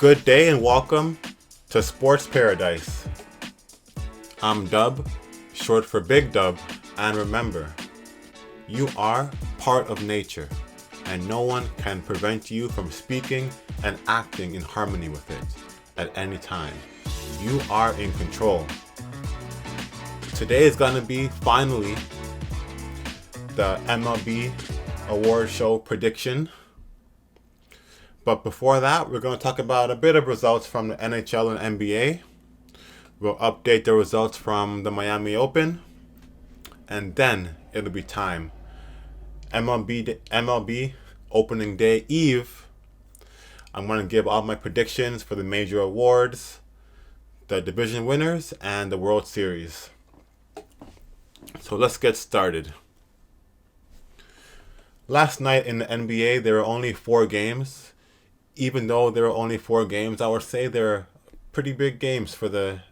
Good day and welcome to Sports Paradise. I'm Dub, short for Big Dub, and remember, you are part of nature, and no one can prevent you from speaking and acting in harmony with it at any time. You are in control. Today is going to be finally the MLB award show prediction. But before that, we're going to talk about a bit of results from the NHL and NBA. We'll update the results from the Miami Open. And then it'll be time. MLB opening day eve. I'm going to give all my predictions for the major awards, the division winners, and the World Series. So let's get started. Last night in the NBA, there were only 4 games. Even though there are only 4 games, I would say they're pretty big games for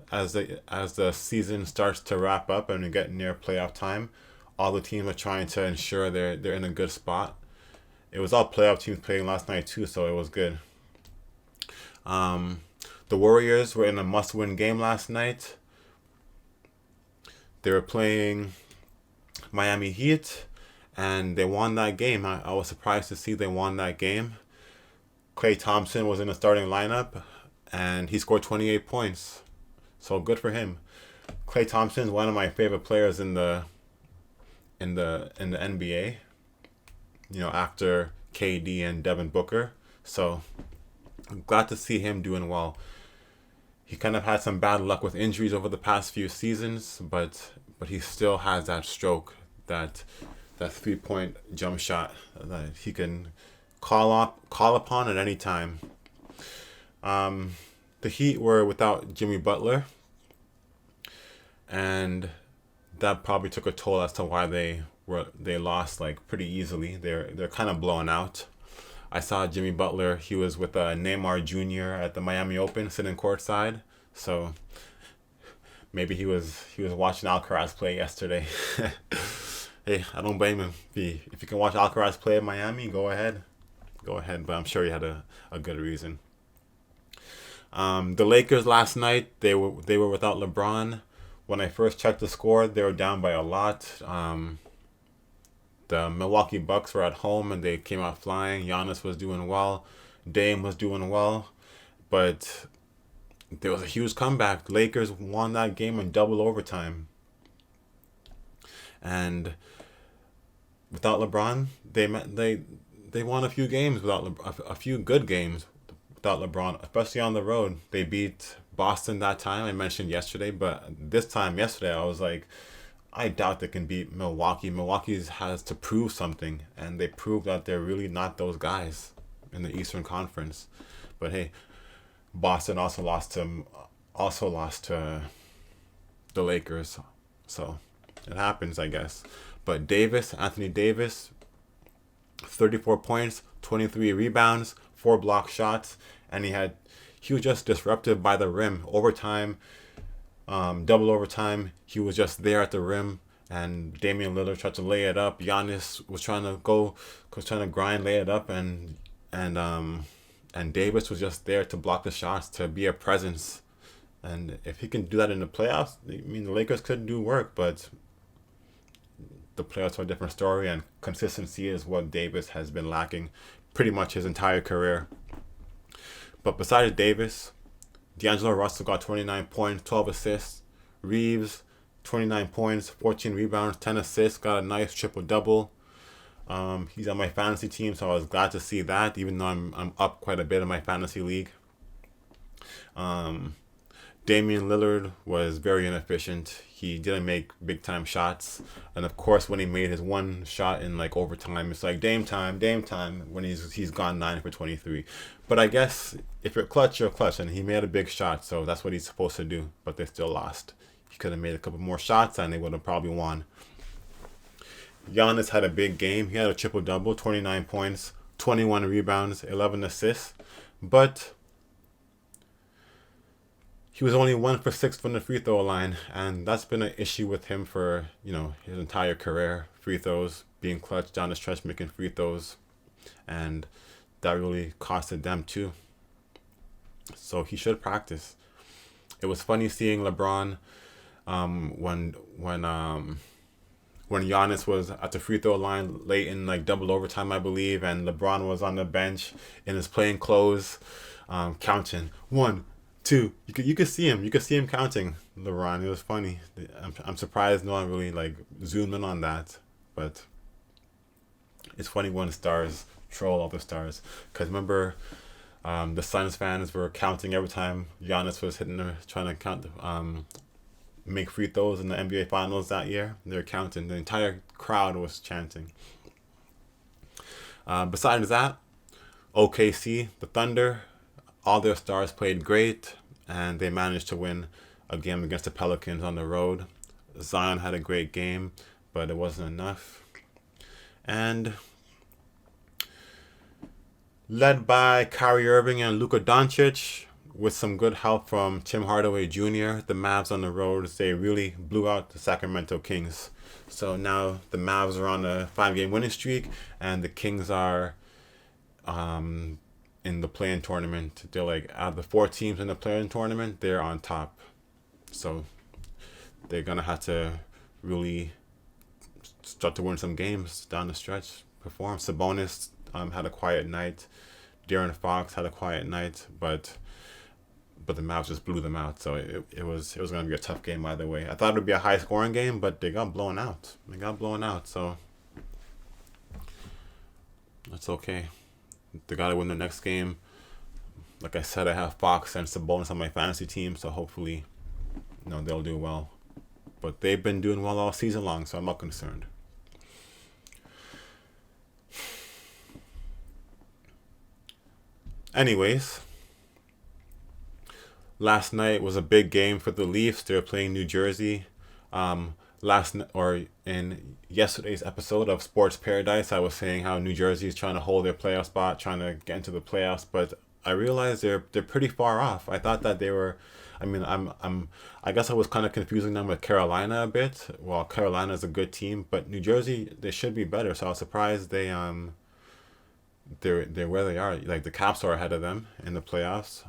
as the season starts to wrap up and we get near playoff time. All the teams are trying to ensure they're in a good spot. It was all playoff teams playing last night too, so it was good. The Warriors were in a must-win game last night. They were playing Miami Heat, and they won that game. I was surprised to see they won that game. Klay Thompson was in the starting lineup, and he scored 28 points. So good for him. Klay Thompson is one of my favorite players in the NBA. You know, after KD and Devin Booker. So I'm glad to see him doing well. He kind of had some bad luck with injuries over the past few seasons, but he still has that stroke, that 3-point jump shot that he can call upon at any time. The Heat were without Jimmy Butler, and that probably took a toll as to why they lost like pretty easily. They're kind of blown out. I saw Jimmy Butler. He was with Neymar Jr. at the Miami Open, sitting courtside. So maybe he was watching Alcaraz play yesterday. Hey, I don't blame him. If you can watch Alcaraz play at Miami, go ahead. But I'm sure he had a good reason. The Lakers last night, they were without LeBron. When I first checked the score, they were down by a lot. The Milwaukee Bucks were at home and they came out flying. Giannis was doing well. Dame was doing well. But there was a huge comeback. The Lakers won that game in double overtime. And without LeBron, they won a few games a few good games without LeBron, especially on the road. They beat Boston that time I mentioned yesterday, but yesterday I was like, I doubt they can beat Milwaukee. Milwaukee has to prove something, and they proved that they're really not those guys in the Eastern Conference. But hey, Boston also lost to the Lakers, so it happens, I guess. But Anthony Davis, 34 points, 23 rebounds, 4 block shots, and he was just disruptive by the rim. Overtime, double overtime, he was just there at the rim, and Damian Lillard tried to lay it up. Giannis was trying to grind, lay it up, and Davis was just there to block the shots, to be a presence. And if he can do that in the playoffs, I mean, the Lakers could do work, but the playoffs are a different story, and consistency is what Davis has been lacking pretty much his entire career. But besides Davis, D'Angelo Russell got 29 points, 12 assists. Reeves, 29 points, 14 rebounds, 10 assists, got a nice triple-double. He's on my fantasy team, so I was glad to see that, even though I'm up quite a bit in my fantasy league. Damian Lillard was very inefficient. He didn't make big-time shots. And, of course, when he made his one shot in, like, overtime, it's like Dame time, when he's gone 9 for 23. But I guess if you're clutch, you're clutch. And he made a big shot, so that's what he's supposed to do. But they still lost. He could have made a couple more shots, and they would have probably won. Giannis had a big game. He had a triple-double, 29 points, 21 rebounds, 11 assists. But he was only 1 for 6 from the free throw line, and that's been an issue with him for, his entire career. Free throws, being clutch down the stretch, making free throws, and that really costed them too. so he should practice. It was funny seeing LeBron when Giannis was at the free throw line late in like double overtime, I believe, and LeBron was on the bench in his plain clothes, counting 1, 2. You could see him. You could see him counting LeBron. It was funny. I'm surprised no one really like zoomed in on that, but it's funny when stars troll other stars. Cause remember, the Suns fans were counting every time Giannis was trying to count, make free throws in the NBA Finals that year. They were counting. The entire crowd was chanting. Besides that, OKC, the Thunder, all their stars played great, and they managed to win a game against the Pelicans on the road. Zion had a great game, but it wasn't enough. And led by Kyrie Irving and Luka Doncic, with some good help from Tim Hardaway Jr., the Mavs on the road, they really blew out the Sacramento Kings. So now the Mavs are on a 5-game winning streak, and the Kings are in the play-in tournament. They're like, out of the 4 teams in the play-in tournament, they're on top. So they're going to have to really start to win some games down the stretch, perform. Sabonis had a quiet night. De'Aaron Fox had a quiet night, but the Mavs just blew them out. So it was going to be a tough game either way. I thought it would be a high scoring game, but they got blown out. So that's okay. They got to win the next game. Like I said, I have Fox and Sabonis on my fantasy team, so hopefully, they'll do well. But they've been doing well all season long, so I'm not concerned. Anyways, last night was a big game for the Leafs. They were playing New Jersey. In yesterday's episode of Sports Paradise, I was saying how New Jersey is trying to hold their playoff spot, trying to get into the playoffs, but I realized they're pretty far off. I thought that they were. I guess I was kind of confusing them with Carolina a bit. Well, Carolina's a good team, but New Jersey, they should be better. So I was surprised they're where they are. Like the Caps are ahead of them in the playoffs.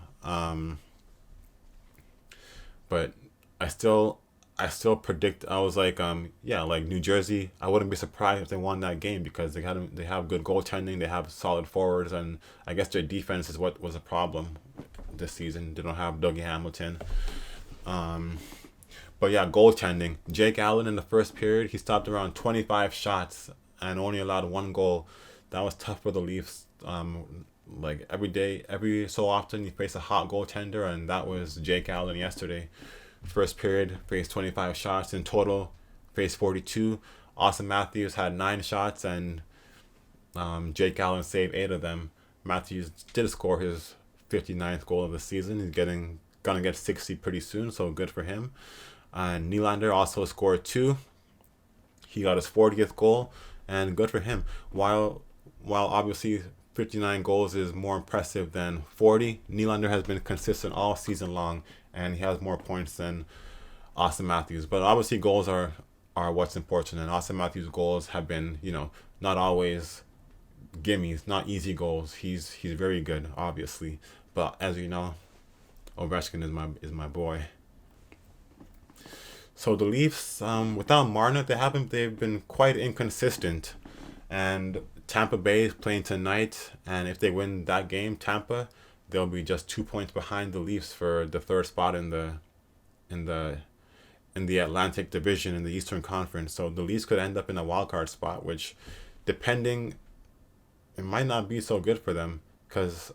But I still predict. I was like, like New Jersey. I wouldn't be surprised if they won that game because they have good goaltending. They have solid forwards, and I guess their defense is what was a problem this season. They don't have Dougie Hamilton. But yeah, goaltending. Jake Allen in the first period, he stopped around 25 shots and only allowed 1 goal. That was tough for the Leafs. Like every so often you face a hot goaltender, and that was Jake Allen yesterday. First period, faced 25 shots. In total, faced 42. Austin Matthews had 9 shots, and Jake Allen saved 8 of them. Matthews did score his 59th goal of the season. He's gonna get 60 pretty soon, so good for him. And Nylander also scored 2. He got his 40th goal, and good for him. While obviously 59 goals is more impressive than 40, Nylander has been consistent all season long, and he has more points than Austin Matthews. But obviously goals are what's important, and Austin Matthews' goals have been, not always gimmies, not easy goals. He's very good, obviously. But as you know, Ovechkin is my boy. So the Leafs, without Marner, they've been quite inconsistent, and Tampa Bay is playing tonight, and if they win that game, Tampa, they'll be just 2 points behind the Leafs for the 3rd spot in the Atlantic Division in the Eastern Conference. So the Leafs could end up in a wild card spot, which, depending, it might not be so good for them because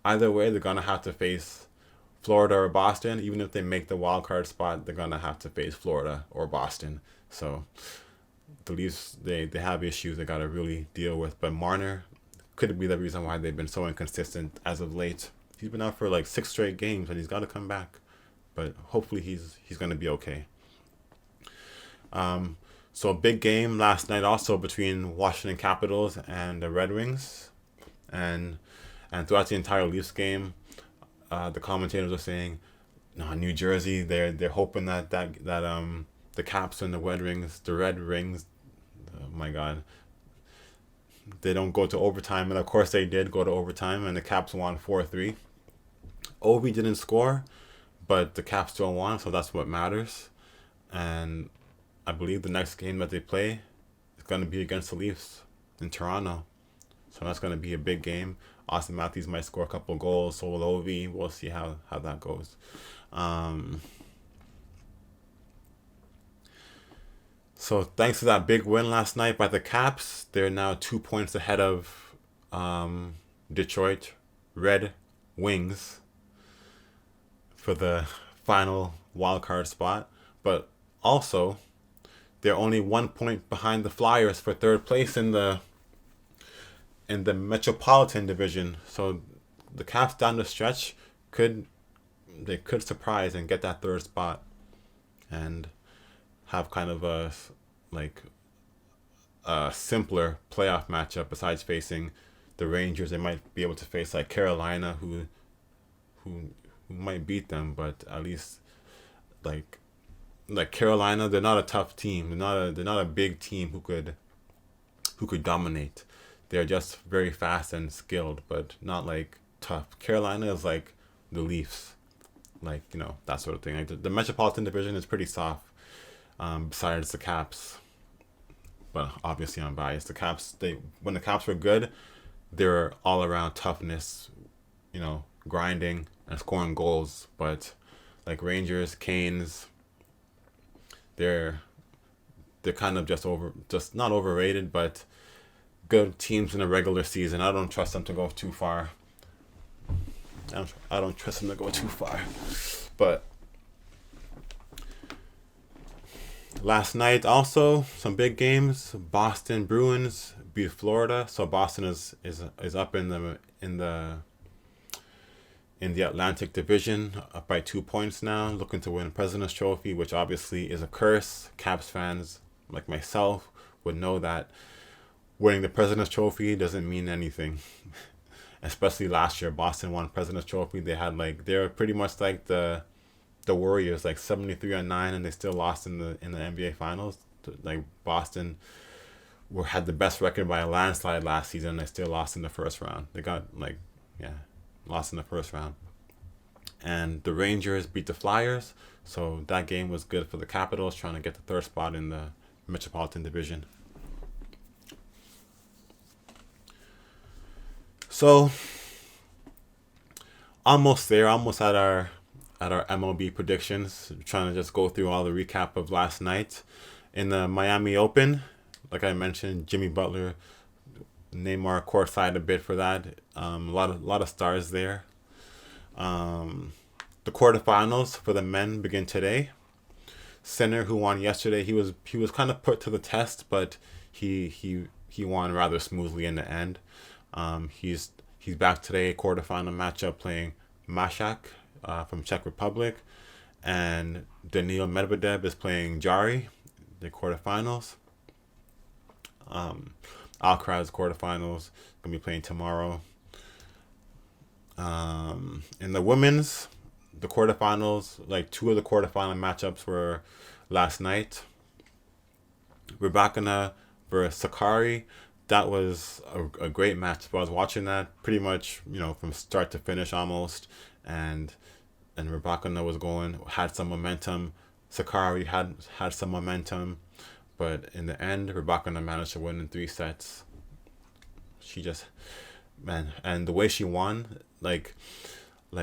either way they're gonna have to face Florida or Boston. Even if they make the wild card spot, they're gonna have to face Florida or Boston. So the Leafs, they have issues they gotta really deal with. But Marner could be the reason why they've been so inconsistent as of late. He's been out for like 6 straight games, and he's got to come back. But hopefully he's gonna be okay. So a big game last night also between Washington Capitals and the Red Wings, and throughout the entire Leafs game, the commentators were saying, "No, New Jersey, they're hoping that the Caps and the Red Wings, oh my God, they don't go to overtime." And of course they did go to overtime, and the Caps won 4-3. Ovi didn't score, but the Caps still won, so that's what matters. And I believe the next game that they play is going to be against the Leafs in Toronto. So that's going to be a big game. Austin Matthews might score a couple goals, so will Ovi. We'll see how that goes. So thanks to that big win last night by the Caps, they're now 2 points ahead of Detroit Red Wings for the final wildcard spot. But also, they're only 1 point behind the Flyers for third place in the Metropolitan Division. So the Caps down the stretch could surprise and get that third spot and have kind of a simpler playoff matchup besides facing the Rangers. They might be able to face like Carolina, who might beat them, but at least like Carolina, they're not a tough team. They're not a big team who could dominate. They're just very fast and skilled, but not like tough. Carolina is like the Leafs, that sort of thing. Like the Metropolitan Division is pretty soft. Besides the Caps, but obviously I'm biased. The Caps, when the Caps were good, they were all around toughness, grinding and scoring goals. But like Rangers, Canes, they're kind of just not overrated, but good teams in the regular season. I don't trust them to go too far. I don't trust them to go too far, but. Last night also some big games. Boston Bruins beat Florida, so Boston is up in the Atlantic Division, up by 2 points now, looking to win President's Trophy, which obviously is a curse. Caps fans like myself would know that winning the President's Trophy doesn't mean anything. Especially last year, Boston won President's Trophy. They're pretty much like the Warriors, like 73-9, and they still lost in the NBA Finals. Like Boston had the best record by a landslide last season, and they still lost in the first round. They got lost in the first round. And the Rangers beat the Flyers, so that game was good for the Capitals, trying to get the third spot in the Metropolitan Division. So almost there, almost at our MLB predictions, trying to just go through all the recap of last night. In the Miami Open, like I mentioned, Jimmy Butler, Neymar courtside a bit for that. A lot of stars there. The quarterfinals for the men begin today. Sinner, who won yesterday, he was kind of put to the test, but he won rather smoothly in the end. He's back today, quarterfinal matchup playing Mashak from Czech Republic, and Daniil Medvedev is playing Jari, the quarterfinals. Alcaraz quarterfinals gonna be playing tomorrow. In the women's, the quarterfinals, like two of the quarterfinal matchups were last night. Rybakina versus Sakari. That was a great match. I was watching that pretty much, from start to finish almost, and Rybakina had some momentum. Sakari had some momentum, but in the end, Rybakina managed to win in 3 sets. And the way she won, like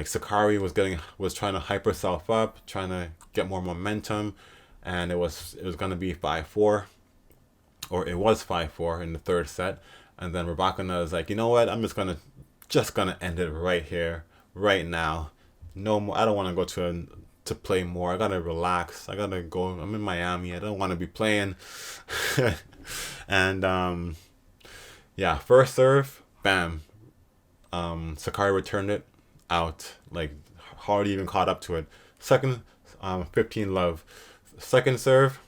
Sakari was trying to hype herself up, trying to get more momentum, and it was gonna be 5-4, or it was 5-4 in the third set, and then Rybakina is like, you know what, I'm just gonna end it right here, right now. No more. I don't want to go to play more. I gotta relax. I gotta go. I'm in Miami. I don't want to be playing. And first serve, bam. Sakari returned it out. Like hardly even caught up to it. Second, 15 love. Second serve,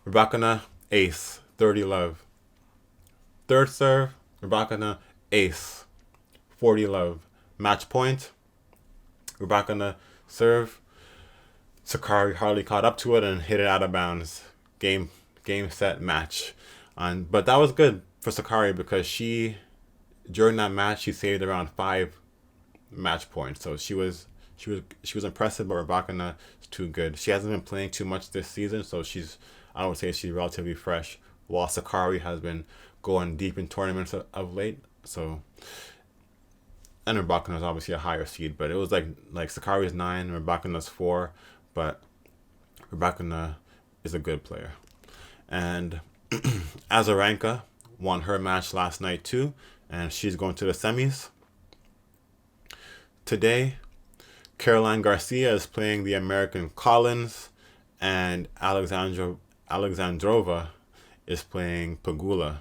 Rybakina ace, 30 love. Third serve, Rybakina ace, 40 love. Match point. Rybakina serve. Sakari hardly caught up to it and hit it out of bounds. Game set match. But that was good for Sakari because during that match she saved around five match points. So she was impressive, but Rybakina is too good. She hasn't been playing too much this season, so I would say she's relatively fresh. While Sakari has been going deep in tournaments of late, so. And Rybakina is obviously a higher seed, but it was like Sakari is 9, Rybakina is 4, but Rybakina is a good player. And Azarenka won her match last night too, and she's going to the semis. Today, Caroline Garcia is playing the American Collins, and Alexandrova is playing Pegula.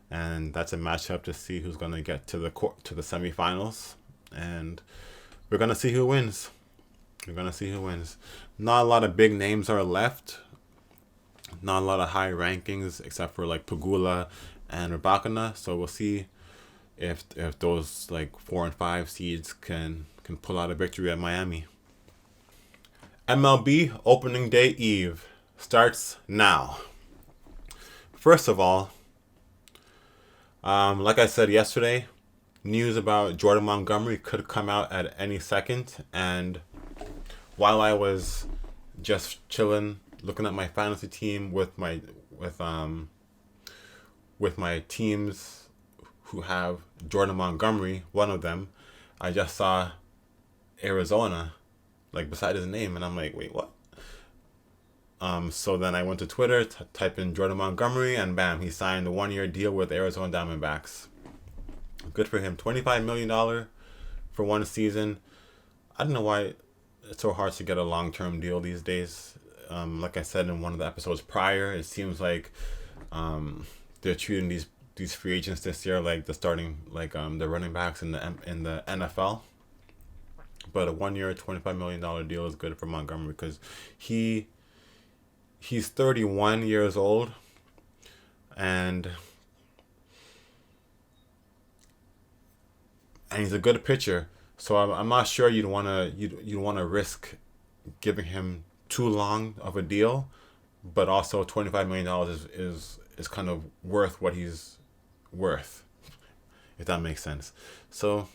And that's a matchup to see who's going to get to the semifinals. And we're going to see who wins. Not a lot of big names are left. Not a lot of high rankings except for like Pegula and Rybakina. So we'll see if those like 4 and 5 seeds can pull out a victory at Miami. MLB opening day eve starts now. First of all, like I said yesterday, news about Jordan Montgomery could come out at any second. And while I was just chilling, looking at my fantasy team with my teams who have Jordan Montgomery, one of them, I just saw Arizona, like beside his name, and I'm like, wait, what? So then I went to Twitter, typed in Jordan Montgomery, and bam, he signed a 1-year deal with Arizona Diamondbacks. Good for him. $25 million for one season. I don't know why it's so hard to get a long-term deal these days. Like I said in one of the episodes prior, it seems like they're treating these free agents this year like the starting, like the running backs in the NFL. But a 1-year, $25 million deal is good for Montgomery because he's 31 years old, and he's a good pitcher. So I'm not sure you'd wanna risk giving him too long of a deal, but also $25 million is kind of worth what he's worth, if that makes sense. So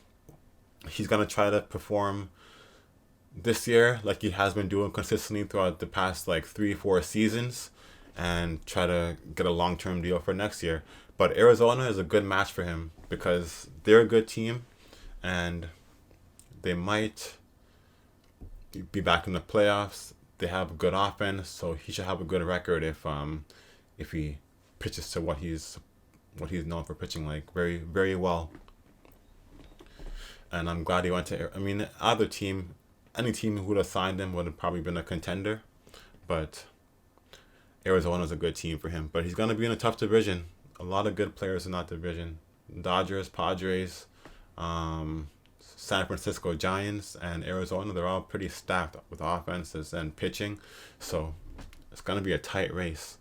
he's gonna try to perform this year like he has been doing consistently throughout the past like 3-4 seasons, and try to get a long-term deal for next year. But Arizona is a good match for him because they're a good team and they might be back in the playoffs. They have a good offense, so he should have a good record if he pitches to what he's known for pitching, like very, very well. And I'm glad he went to. I mean, any team who would have signed him would have probably been a contender, but Arizona's a good team for him. But he's gonna be in a tough division. A lot of good players in that division: Dodgers, Padres, San Francisco Giants, and Arizona. They're all pretty stacked with offenses and pitching, so it's gonna be a tight race.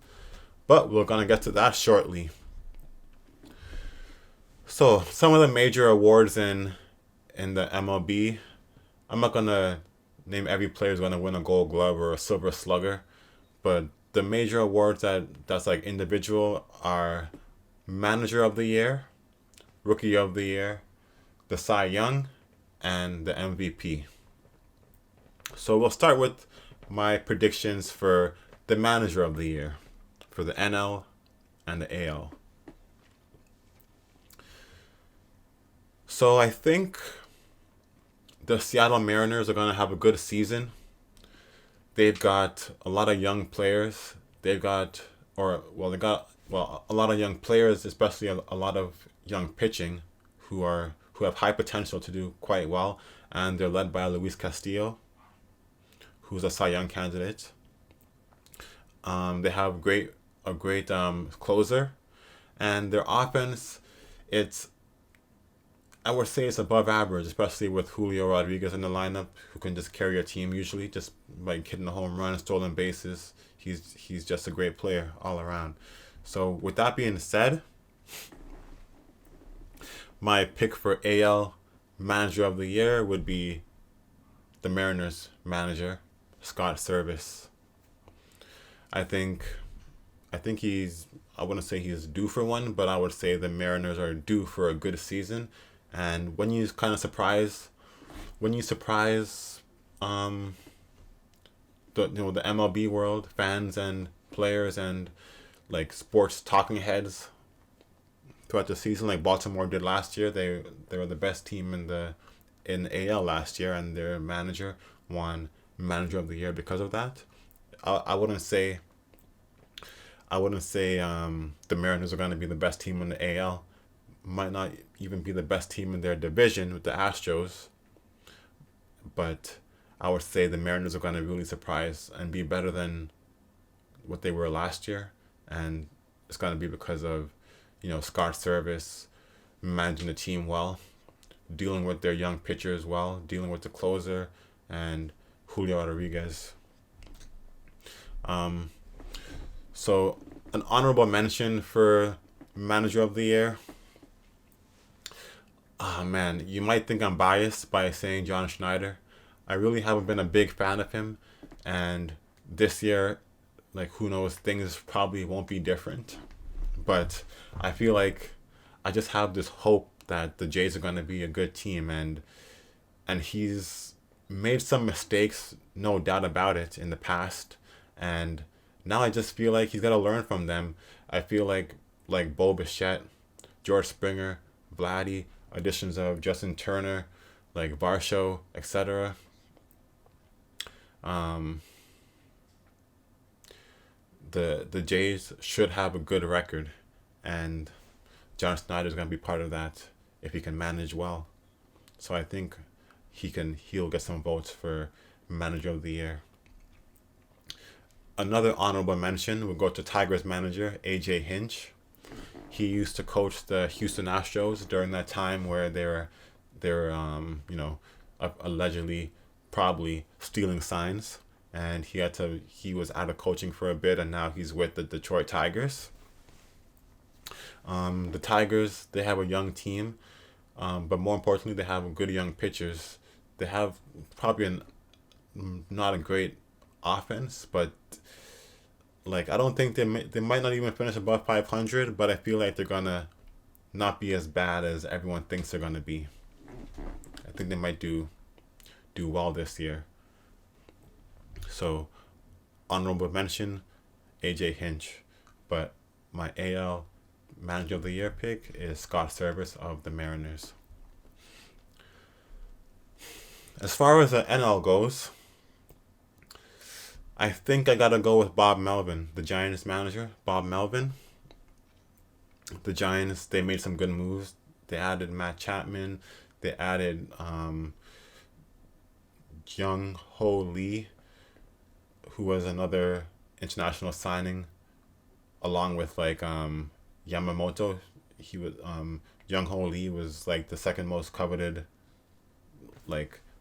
But we're gonna get to that shortly. So some of the major awards in the MLB. I'm not gonna name every player who's gonna win a Gold Glove or a Silver Slugger, but the major awards that's like individual are Manager of the Year, Rookie of the Year, the Cy Young, and the MVP. So we'll start with my predictions for the Manager of the Year for the NL and the AL. So I think the Seattle Mariners are going to have a good season. They've got a lot of young players. They got a lot of young players, especially a lot of young pitching who have high potential to do quite well, and they're led by Luis Castillo, who's a Cy Young candidate. They have a great closer, and their offense, I would say it's above average, especially with Julio Rodriguez in the lineup, who can just carry a team usually, just by hitting a home run, stolen bases. He's just a great player all around. So with that being said, my pick for AL Manager of the Year would be the Mariners manager, Scott Service. I think I wouldn't say he's due for one, but I would say the Mariners are due for a good season. And when you kind of surprise when you surprise the MLB world, fans and players and like sports talking heads throughout the season, like Baltimore did last year. They were the best team in AL last year, and their manager won Manager of the Year because of that. I wouldn't say the Mariners are going to be the best team in the AL. Might not even be the best team in their division with the Astros, but I would say the Mariners are going to really surprise and be better than what they were last year, and it's going to be because of Scott Service managing the team well, dealing with their young pitchers well, dealing with the closer and Julio Rodriguez. So an honorable mention for Manager of the Year. Oh man, you might think I'm biased by saying John Schneider. I really haven't been a big fan of him, and this year, like who knows, things probably won't be different. But I feel like I just have this hope that the Jays are going to be a good team, and he's made some mistakes, no doubt about it, in the past, and now I just feel like he's got to learn from them. I feel like Bo Bichette, George Springer, Vladdy, additions of Justin Turner, like Varsho, etc. The Jays should have a good record, and John Snyder is going to be part of that if he can manage well. So I think he'll get some votes for Manager of the Year. Another honorable mention would go to Tigers manager AJ Hinch. He used to coach the Houston Astros during that time where they were allegedly probably stealing signs, and he was out of coaching for a bit, and now he's with the Detroit Tigers. The Tigers, they have a young team, but more importantly, they have good young pitchers. They have probably not a great offense, but like I don't think they might not even finish above 500, but I feel like they're gonna not be as bad as everyone thinks they're gonna be. I think they might do well this year. So honorable mention, AJ Hinch, but my AL Manager of the Year pick is Scott Service of the Mariners. As far as the NL goes, I think I gotta go with Bob Melvin, the Giants manager. Bob Melvin. The Giants, they made some good moves. They added Matt Chapman. They added Jung Ho Lee, who was another international signing, along with Yamamoto. He was Jung Ho Lee was like the second most coveted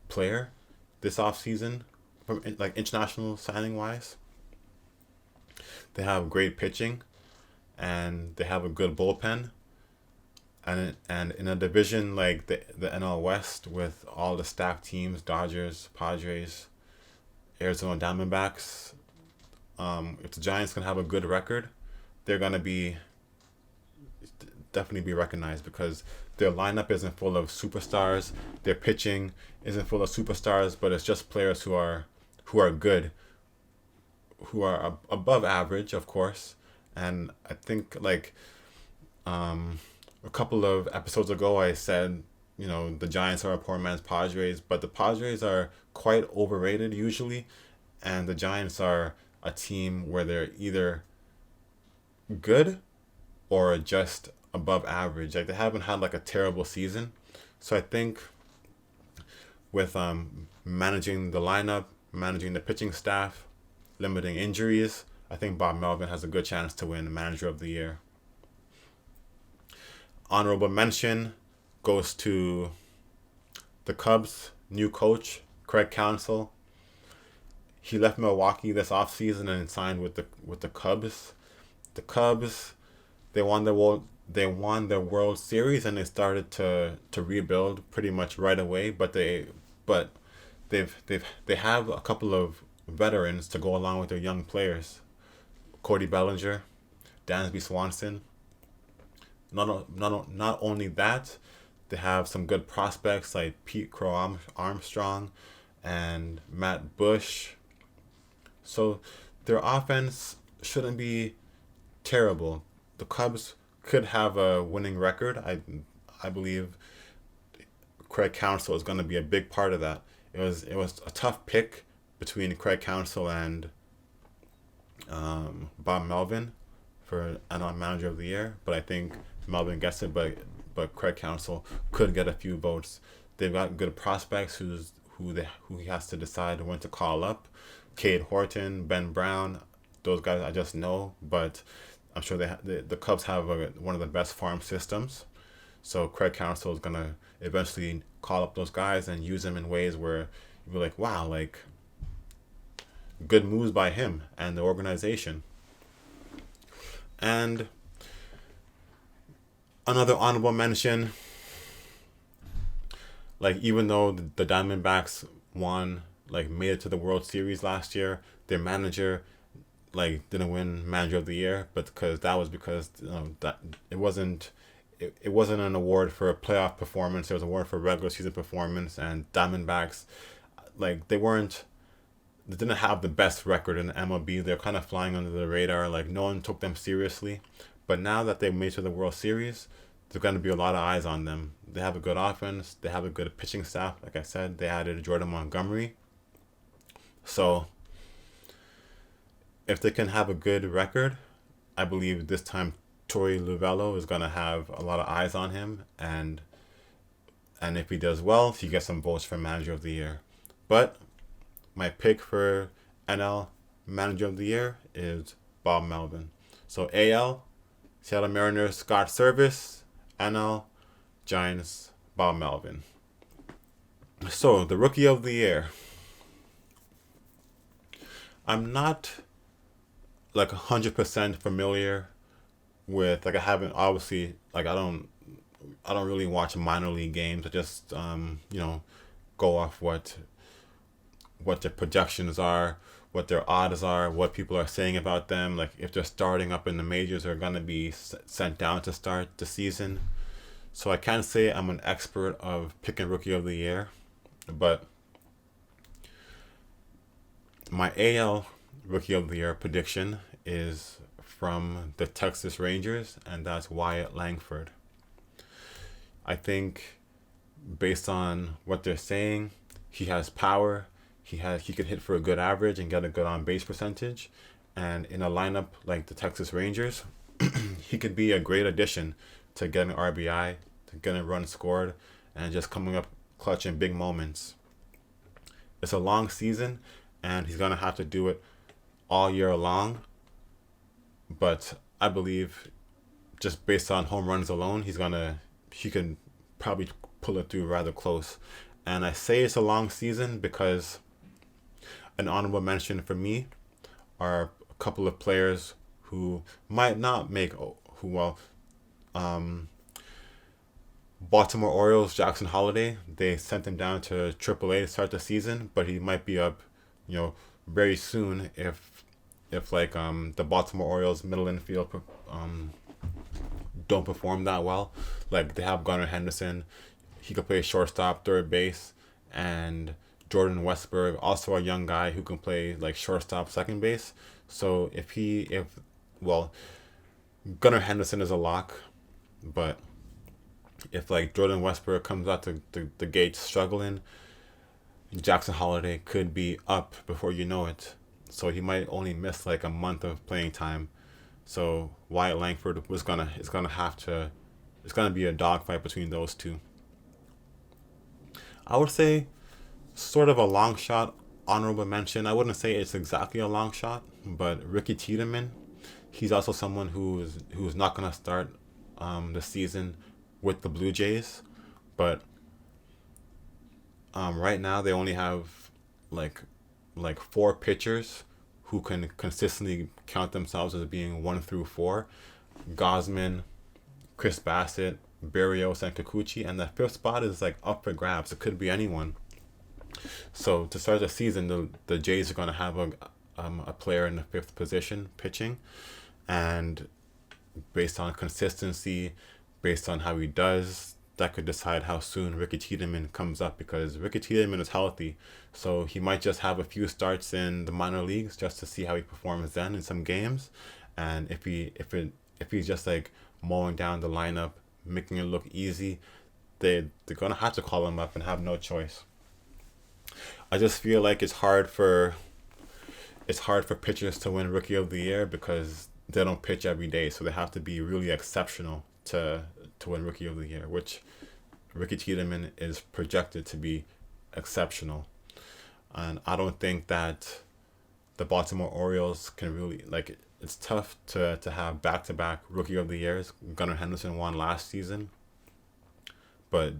player this offseason from international signing wise. They have great pitching, and they have a good bullpen, and in a division like the NL West with all the stacked teams, Dodgers, Padres, Arizona Diamondbacks, if the Giants can have a good record, they're gonna definitely be recognized because their lineup isn't full of superstars. Their pitching isn't full of superstars, but it's just players who are good, who are above average, of course. And I think a couple of episodes ago I said, the Giants are a poor man's Padres, but the Padres are quite overrated usually, and the Giants are a team where they're either good or just above average. Like they haven't had a terrible season. So I think with managing the lineup, managing the pitching staff, limiting injuries, I think Bob Melvin has a good chance to win Manager of the Year. Honorable mention goes to the Cubs' new coach, Craig Counsell. He left Milwaukee this offseason and signed with the Cubs. The Cubs, they won their World Series, and they started to rebuild pretty much right away. But they have a couple of veterans to go along with their young players. Cody Bellinger, Dansby Swanson. Not only that, They have some good prospects like Pete Crow Armstrong and Matt Bush. So their offense shouldn't be terrible. The Cubs could have a winning record. I believe Craig Counsell is going to be a big part of that. It was a tough pick between Craig Counsell and Bob Melvin for NL Manager of the Year, but I think Melvin gets it. But Craig Counsell could get a few votes. They've got good prospects who he has to decide when to call up. Cade Horton, Ben Brown, those guys I just know, but I'm sure the Cubs have one of the best farm systems. So Craig Counsell is gonna eventually call up those guys and use them in ways where you'll be like, wow, like good moves by him and the organization. And another honorable mention, like even though the Diamondbacks made it to the World Series last year, their manager didn't win Manager of the Year, but because that it wasn't an award for a playoff performance. It was an award for regular season performance, and Diamondbacks they didn't have the best record in the MLB. They're kind of flying under the radar. No one took them seriously. But now that they made it to the World Series, there's going to be a lot of eyes on them. They have a good offense. They have a good pitching staff. Like I said, they added Jordan Montgomery. So if they can have a good record, I believe this time Torey Lovullo is going to have a lot of eyes on him. And if he does well, he gets some votes for Manager of the Year. But my pick for NL Manager of the Year is Bob Melvin. So AL, Seattle Mariners, Scott Service. NL, Giants, Bob Melvin. So the Rookie of the Year. I'm not 100% familiar with I haven't obviously I don't really watch minor league games. I just go off what their projections are, what their odds are, what people are saying about them. If they're starting up in the majors, they're going to be sent down to start the season. So I can't say I'm an expert of picking Rookie of the Year, but my AL Rookie of the Year prediction is from the Texas Rangers, and that's Wyatt Langford. I think based on what they're saying, he has power. He could hit for a good average and get a good on base percentage, and in a lineup like the Texas Rangers, he could be a great addition to getting RBI, to getting runs scored, and just coming up clutch in big moments. It's a long season, and he's gonna have to do it all year long. But I believe, just based on home runs alone, he can probably pull it through rather close. And I say it's a long season because an honorable mention for me are a couple of players who might not make Baltimore Orioles, Jackson Holliday. They sent him down to AAA to start the season, but he might be up, very soon if the Baltimore Orioles middle infield don't perform that well. They have Gunnar Henderson. He could play shortstop, third base, and Jordan Westburg, also a young guy who can play shortstop, second base. So Gunnar Henderson is a lock, but if Jordan Westburg comes out the gate struggling, Jackson Holliday could be up before you know it. So he might only miss a month of playing time. So Wyatt Langford it's gonna be a dogfight between those two. I would say sort of a long shot honorable mention. I wouldn't say it's exactly a long shot, but Ricky Tiedemann, he's also someone who's not gonna start the season with the Blue Jays, but right now they only have four pitchers who can consistently count themselves as being 1 through 4. Gosman, Chris Bassett, Berrios, and Kikuchi, and the fifth spot is up for grabs. It could be anyone. So to start the season, the Jays are going to have a player in the fifth position pitching, and based on consistency, based on how he does, that could decide how soon Ricky Tiedemann comes up, because Ricky Tiedemann is healthy, so he might just have a few starts in the minor leagues just to see how he performs then in some games, and if he's just like mowing down the lineup, making it look easy, they're gonna have to call him up and have no choice. I just feel like it's hard for pitchers to win Rookie of the Year because they don't pitch every day, so they have to be really exceptional to win Rookie of the Year, which Ricky Tiedemann is projected to be exceptional. And I don't think that the Baltimore Orioles can really, like, it's tough to have back-to-back Rookie of the Years. Gunnar Henderson won last season, but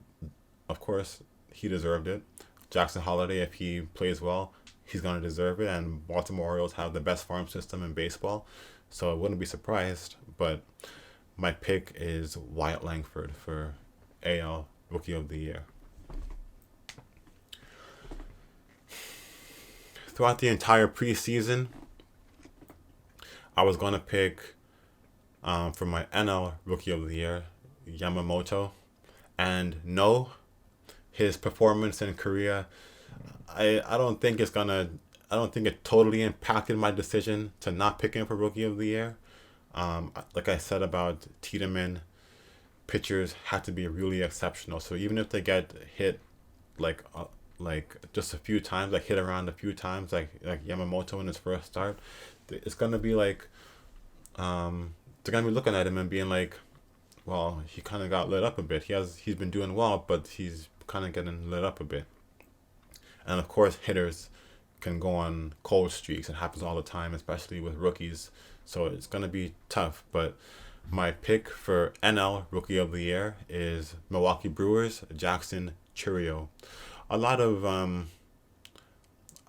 of course he deserved it. Jackson Holliday, if he plays well, he's going to deserve it, and Baltimore Orioles have the best farm system in baseball, so I wouldn't be surprised. But my pick is Wyatt Langford for AL Rookie of the Year. Throughout the entire preseason, I was going to pick for my NL Rookie of the Year, Yamamoto. And no, his performance in Korea, I don't think it totally impacted my decision to not pick him for Rookie of the Year. Like I said about Tiedemann, pitchers have to be really exceptional. So even if they get hit like just a few times, like hit around a few times, like Yamamoto in his first start, it's gonna be like they're gonna be looking at him and being like, well, he kind of got lit up a bit. He's been doing well, but he's kind of getting lit up a bit. And of course, hitters can go on cold streaks. It happens all the time, especially with rookies. So it's going to be tough. But my pick for NL Rookie of the Year is Milwaukee Brewers, Jackson Chourio. A lot of, I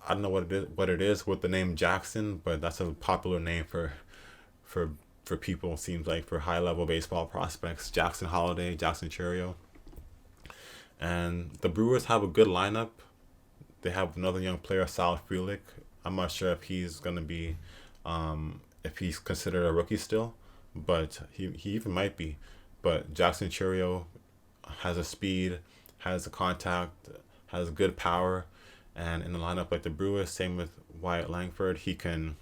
don't know what it is with the name Jackson, but that's a popular name for people, seems like, for high-level baseball prospects. Jackson Holliday, Jackson Chourio. And the Brewers have a good lineup. They have another young player, Sal Frelick. I'm not sure if he's going to be, if he's considered a rookie still, but he even might be. But Jackson Chourio has a speed, has a contact, has good power, and in the lineup like the Brewers, same with Wyatt Langford, he can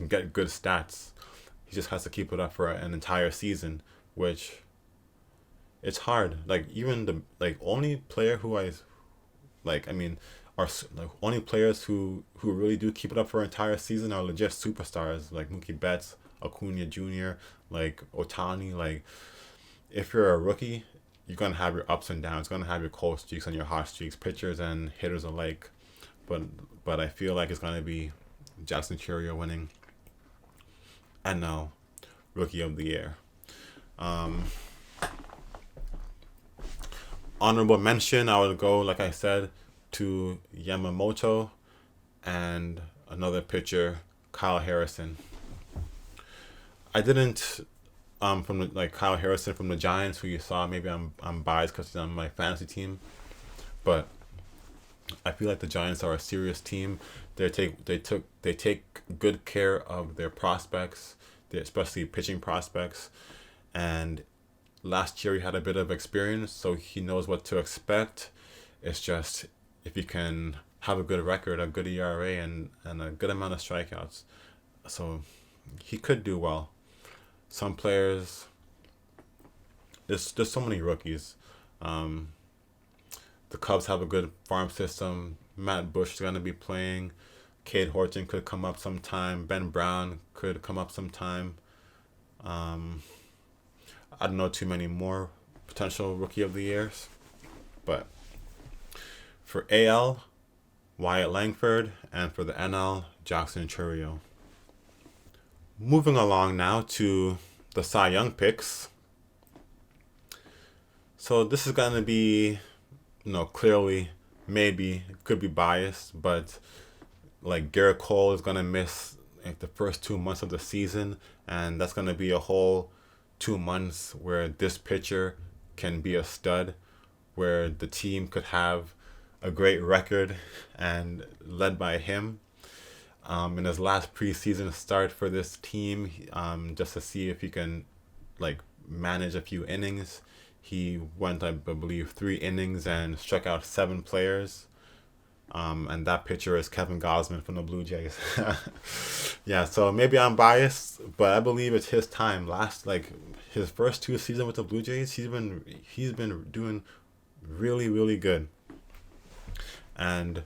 get good stats. He just has to keep it up for an entire season, which it's hard. Like, even the only player who are only players who really do keep it up for an entire season are legit superstars, like Mookie Betts, Acuna Jr., like Ohtani. Like, if you're a rookie, you're gonna have your ups and downs, you're gonna have your cold streaks and your hot streaks, pitchers and hitters alike. But I feel like it's gonna be Jackson Chourio winning NL Rookie of the Year. Honorable mention, I would go, like I said, to Yamamoto and another pitcher, Kyle Harrison. I didn't from Kyle Harrison from the Giants, who you saw. Maybe I'm biased because he's on my fantasy team, but I feel like the Giants are a serious team. They take good care of their prospects, especially pitching prospects, and last year he had a bit of experience, so he knows what to expect. It's just if he can have a good record, a good ERA, and a good amount of strikeouts, so he could do well. Some players, there's so many rookies. The Cubs have a good farm system. Matt Bush is going to be playing. Cade Horton could come up sometime. Ben Brown could come up sometime. I don't know too many more potential Rookie of the Years. But for AL, Wyatt Langford, and for the NL, Jackson Chourio. Moving along now to the Cy Young picks. So this is going to be, clearly, maybe, could be biased, but like Garrett Cole is going to miss like the first 2 months of the season, and that's going to be a whole 2 months where this pitcher can be a stud, where the team could have a great record and led by him. In his last preseason start for this team, just to see if he can manage a few innings, He went, I believe, 3 innings and struck out 7 players. And that pitcher is Kevin Gausman from the Blue Jays. Yeah, so maybe I'm biased, but I believe it's his time. Like his first 2 seasons with the Blue Jays, he's been doing really, really good. And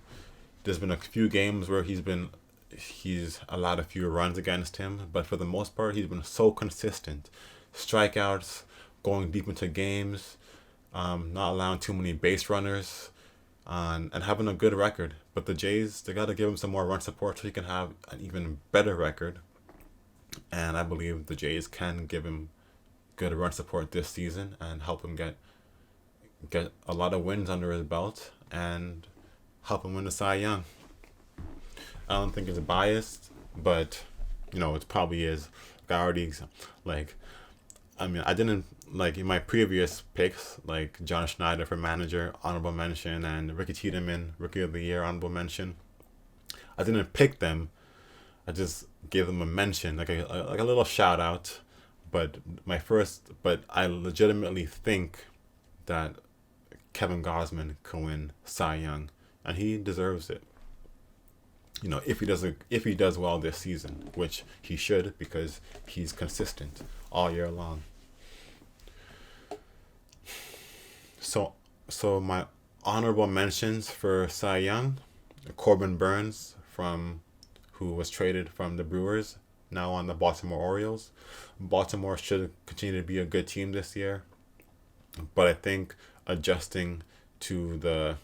there's been a few games where he's allowed a few runs against him, but for the most part, he's been so consistent. Strikeouts, going deep into games, not allowing too many base runners, and having a good record. But the Jays, they got to give him some more run support so he can have an even better record. And I believe the Jays can give him good run support this season and help him get a lot of wins under his belt and help him win the Cy Young. I don't think it's biased, but it probably is. Like I already like. I mean, I didn't like in my previous picks, like John Schneider for manager, honorable mention, and Ricky Tiedemann, rookie of the year, honorable mention. I didn't pick them. I just gave them a mention, like a little shout out. But I legitimately think that Kevin Gausman can win Cy Young, and he deserves it. If he does well this season, which he should because he's consistent all year long. So my honorable mentions for Cy Young, Corbin Burns who was traded from the Brewers, now on the Baltimore Orioles. Baltimore should continue to be a good team this year, but I think adjusting to the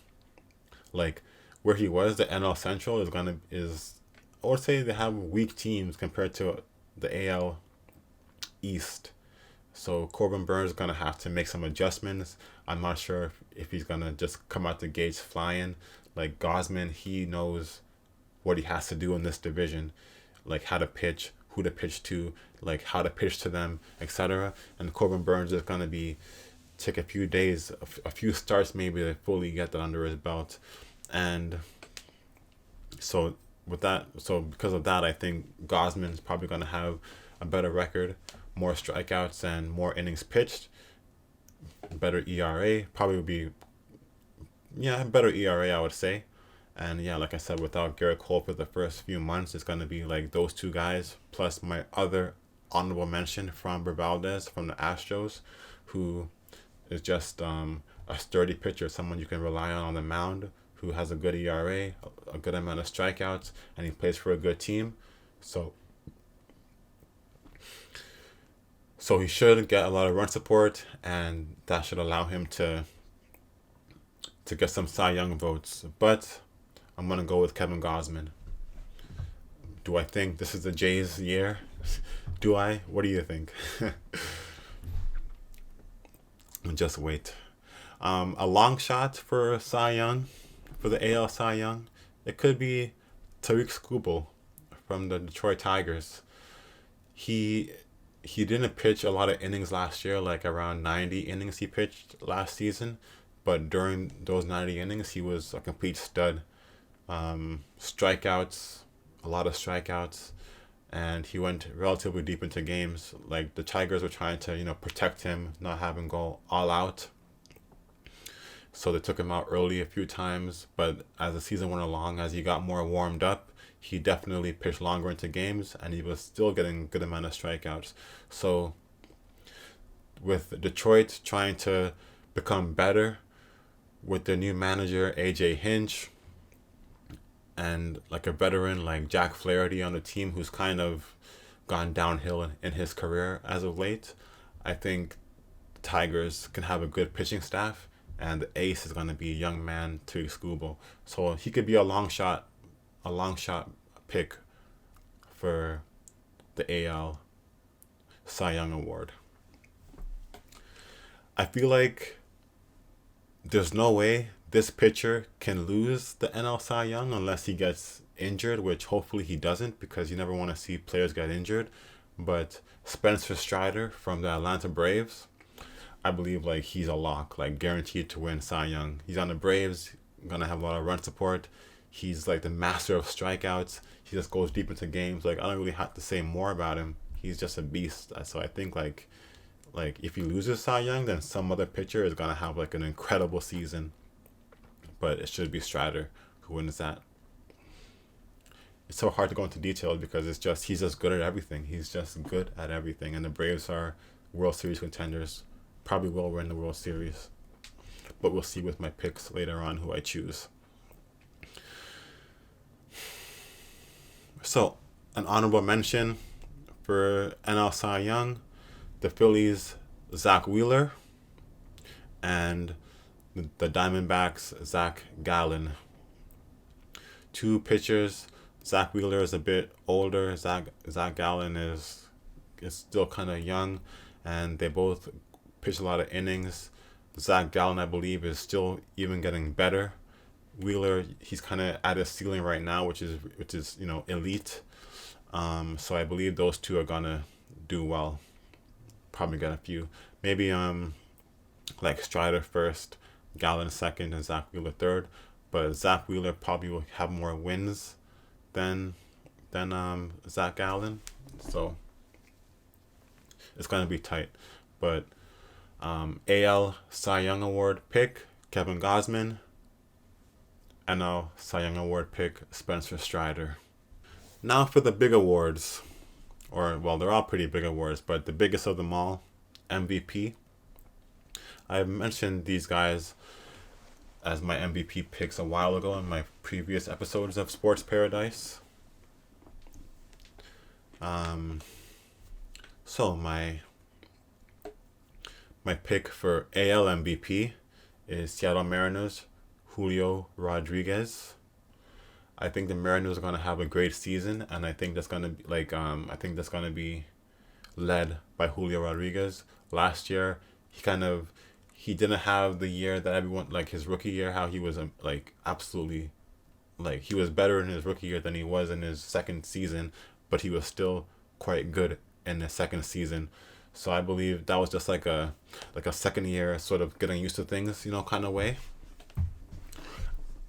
where he was, the NL Central I would say they have weak teams compared to the AL East. So Corbin Burns is gonna have to make some adjustments. I'm not sure if he's gonna just come out the gates flying. Like Gausman, he knows what he has to do in this division, like how to pitch, who to pitch to, like how to pitch to them, etc. And Corbin Burns is gonna take a few days, a few starts maybe to fully get that under his belt. And so because of that, I think Gausman's probably going to have a better record, more strikeouts and more innings pitched, better ERA, probably would be, better ERA, I would say. And like I said, without Garrett Cole for the first few months, it's going to be like those 2 guys, plus my other honorable mention, Framber Valdez from the Astros, who is just a sturdy pitcher, someone you can rely on the mound, who has a good ERA, a good amount of strikeouts, and he plays for a good team. So he should get a lot of run support, and that should allow him to get some Cy Young votes. But I'm going to go with Kevin Gausman. Do I think this is the Jays' year? Do I? What do you think? Just wait. A long shot for Cy Young, for the AL Cy Young, it could be Tariq Skubal from the Detroit Tigers. He didn't pitch a lot of innings last year, like around 90 innings he pitched last season, but during those 90 innings he was a complete stud. Strikeouts, a lot of strikeouts, and he went relatively deep into games. Like the Tigers were trying to protect him, not have him go all out. So they took him out early a few times, but as the season went along, as he got more warmed up, he definitely pitched longer into games, and he was still getting a good amount of strikeouts. So with Detroit trying to become better, with their new manager, AJ Hinch, and like a veteran like Jack Flaherty on the team who's kind of gone downhill in his career as of late, I think the Tigers can have a good pitching staff, and the ace is going to be a young man, Tariq Skubal. So he could be a long shot pick for the AL Cy Young Award. I feel like there's no way this pitcher can lose the NL Cy Young unless he gets injured, which hopefully he doesn't, because you never want to see players get injured. But Spencer Strider from the Atlanta Braves, I believe like he's a lock, like guaranteed to win Cy Young. He's on the Braves, gonna have a lot of run support. He's like the master of strikeouts. He just goes deep into games. Like I don't really have to say more about him. He's just a beast. So I think like like if he loses Cy Young, then some other pitcher is gonna have like an incredible season. But it should be Strider who wins that. It's so hard to go into detail because he's just good at everything. He's just good at everything, and the Braves are World Series contenders. Probably will win the World Series, but we'll see with my picks later on who I choose. So, an honorable mention for NL Cy Young, the Phillies, Zach Wheeler, and the Diamondbacks, Zach Gallen. Two pitchers. Zach Wheeler is a bit older. Zach Gallen is still kind of young, and they both pitch a lot of innings. Zach Gallen, I believe, is still even getting better. Wheeler, he's kind of at his ceiling right now, which is elite. So I believe those two are gonna do well. Probably get a few, maybe like Strider first, Gallen second, and Zach Wheeler third. But Zach Wheeler probably will have more wins than Zach Gallen, so it's gonna be tight. But AL Cy Young Award pick Kevin Gausman. NL Cy Young Award pick Spencer Strider. Now for the big awards, or well, they're all pretty big awards, but the biggest of them all, MVP. I've mentioned these guys as my MVP picks a while ago in my previous episodes of Sports Paradise. So my pick for AL MVP is Seattle Mariners, Julio Rodriguez. I think the Mariners are gonna have a great season, and I think that's gonna be led by Julio Rodriguez. Last year, he didn't have the year that everyone, like his rookie year, how he was absolutely, he was better in his rookie year than he was in his second season, but he was still quite good in his second season. So I believe that was just like a second year sort of getting used to things, kind of way.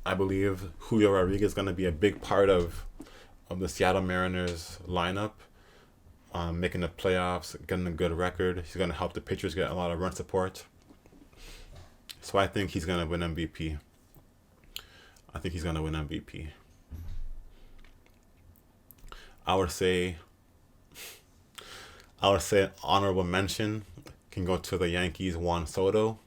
I believe Julio Rodriguez is going to be a big part of the Seattle Mariners lineup, making the playoffs, getting a good record. He's going to help the pitchers get a lot of run support. So I think he's going to win MVP. I would say an honorable mention can go to the Yankees' Juan Soto.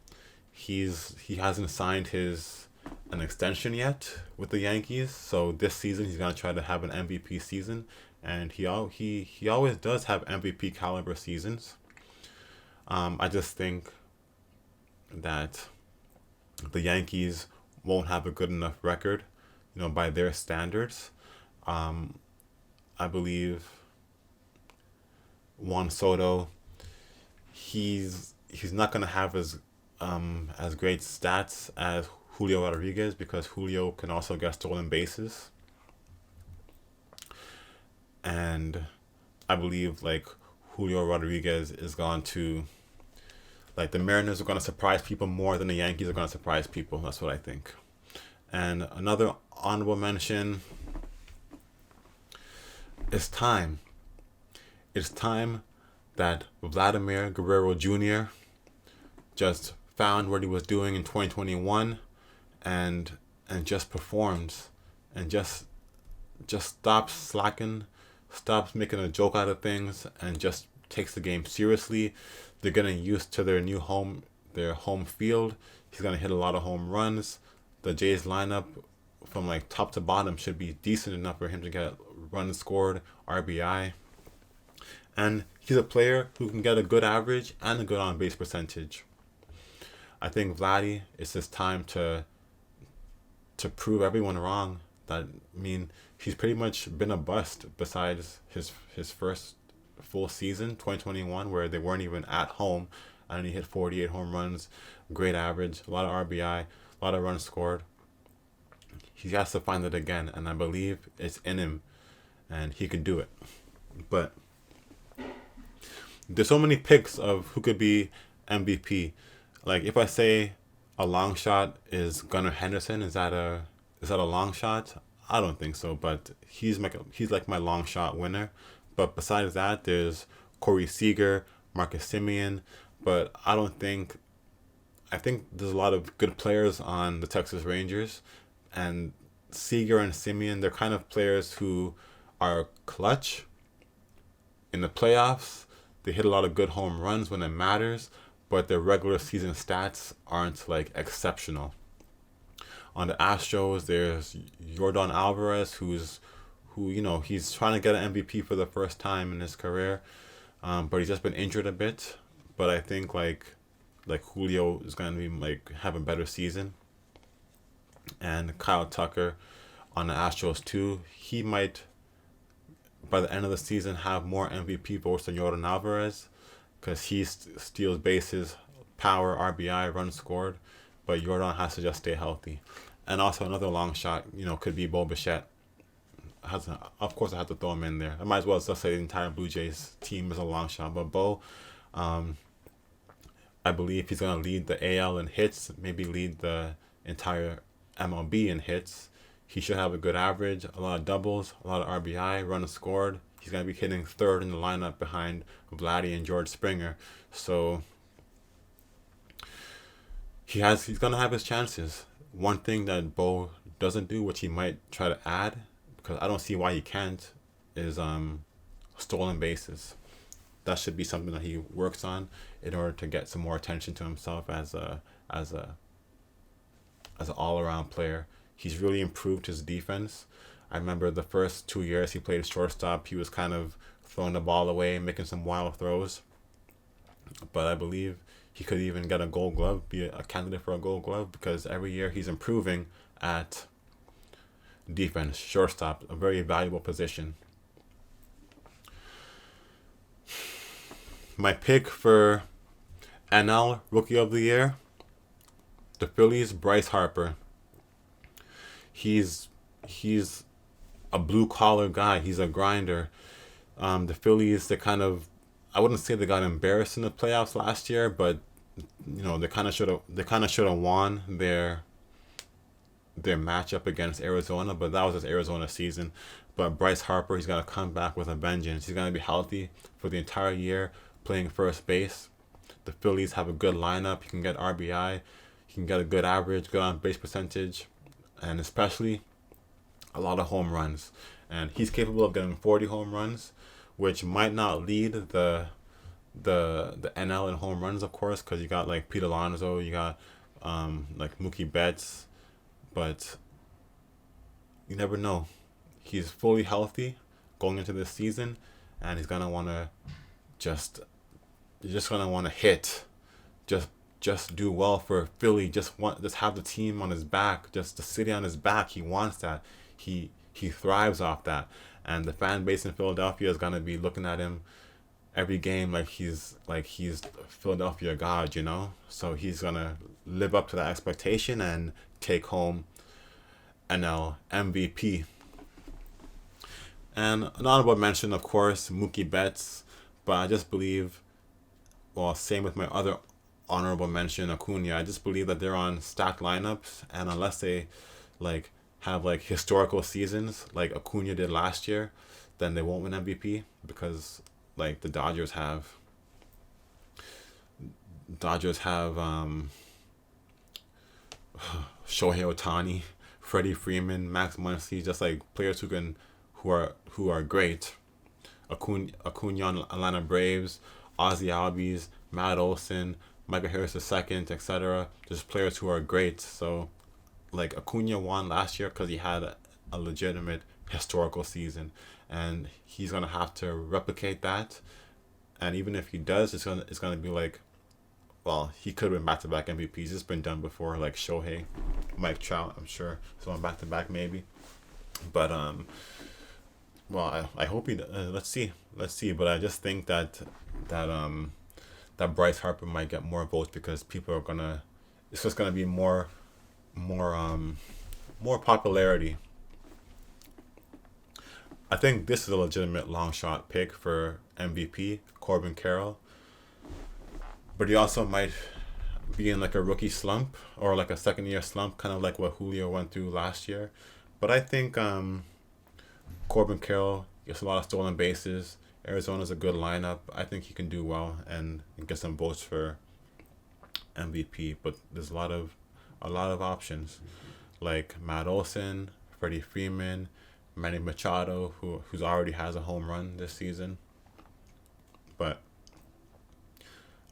He hasn't signed an extension yet with the Yankees, so this season he's gonna try to have an MVP season, and he always does have MVP caliber seasons. I just think that the Yankees won't have a good enough record, by their standards. I believe Juan Soto, he's not gonna have as great stats as Julio Rodriguez, because Julio can also get stolen bases. And I believe Julio Rodriguez is going to, the Mariners are going to surprise people more than the Yankees are going to surprise people. That's what I think. And another honorable mention, it's time that Vladimir Guerrero Jr. just found what he was doing in 2021 and just performs and just stops slacking, stops making a joke out of things, and just takes the game seriously. They're getting used to their new home, their home field. He's going to hit a lot of home runs. The Jays lineup from top to bottom should be decent enough for him to get runs scored, RBI. And he's a player who can get a good average and a good on-base percentage. I think Vladdy, it's his time to prove everyone wrong. He's pretty much been a bust besides his first full season, 2021, where they weren't even at home, and he hit 48 home runs, great average, a lot of RBI, a lot of runs scored. He has to find it again, and I believe it's in him, and he can do it. But there's so many picks of who could be MVP. If I say a long shot is Gunnar Henderson, is that a long shot? I don't think so, but he's like my long shot winner. But besides that, there's Corey Seager, Marcus Semien, but I think there's a lot of good players on the Texas Rangers, and Seager and Semien, they're kind of players who are clutch in the playoffs. They hit a lot of good home runs when it matters, but their regular season stats aren't like exceptional. On the Astros, there's Yordan Alvarez, he's trying to get an MVP for the first time in his career, but he's just been injured a bit. But I think like Julio is going to be like have a better season, and Kyle Tucker on the Astros too. He might by the end of the season have more MVP votes than Yordan Alvarez, because he steals bases, power, RBI, runs scored, but Yordan has to just stay healthy. And also another long shot, could be Bo Bichette. Of course, I have to throw him in there. I might as well just say the entire Blue Jays team is a long shot. But Bo, I believe he's going to lead the AL in hits, maybe lead the entire MLB in hits. He should have a good average, a lot of doubles, a lot of RBI, runs scored. He's going to be hitting third in the lineup behind Vladdy and George Springer. So he's going to have his chances. One thing that Bo doesn't do, which he might try to add, because I don't see why he can't, is stolen bases. That should be something that he works on in order to get some more attention to himself as an all around player. He's really improved his defense. I remember the first 2 years he played shortstop, he was kind of throwing the ball away, making some wild throws. But I believe he could even get a Gold Glove, be a candidate for a Gold Glove, because every year he's improving at defense, shortstop, a very valuable position. My pick for NL Rookie of the Year, the Phillies, Bryce Harper. He's a blue collar guy. He's a grinder. The Phillies, I wouldn't say they got embarrassed in the playoffs last year, but they kind of should have won their matchup against Arizona, but that was just Arizona season. But Bryce Harper, he's gonna come back with a vengeance. He's gonna be healthy for the entire year, playing first base. The Phillies have a good lineup. He can get RBI, he can get a good average, good on base percentage, and especially a lot of home runs. And he's capable of getting 40 home runs, which might not lead the NL in home runs, of course, because you got like Pete Alonso, you got like Mookie Betts, but you never know. He's fully healthy going into this season, and he's gonna wanna hit, just do well for Philly. Just have the team on his back, just the city on his back. He wants that. He thrives off that, and the fan base in Philadelphia is gonna be looking at him every game like he's Philadelphia God, So he's gonna live up to that expectation and take home NL MVP. And an honorable mention, of course, Mookie Betts, but I just believe, same with my other honorable mention, Acuna. I just believe that they're on stacked lineups, and unless they have historical seasons like Acuna did last year, then they won't win MVP, because the Dodgers have Shohei Ohtani, Freddie Freeman, Max Muncy, just players who are great. Acuna on Atlanta Braves, Ozzy Albies, Matt Olson, Michael Harris II, etc. Just players who are great. So Acuna won last year because he had a legitimate historical season, and he's gonna have to replicate that. And even if he does, it's gonna be he could have been back-to-back MVPs. It's been done before, like Shohei, Mike Trout, I'm sure. So on back-to-back maybe. But I hope he. Let's see. But I just think that Bryce Harper might get more votes, because people are gonna. It's just gonna be more popularity. I think this is a legitimate long shot pick for MVP, Corbin Carroll. But he also might be in a rookie slump, or a second year slump, kind of like what Julio went through last year. But I think Corbin Carroll gets a lot of stolen bases. Arizona's a good lineup. I think he can do well and get some votes for MVP. But there's a lot of options like Matt Olson, Freddie Freeman, Manny Machado, who's already has a home run this season. But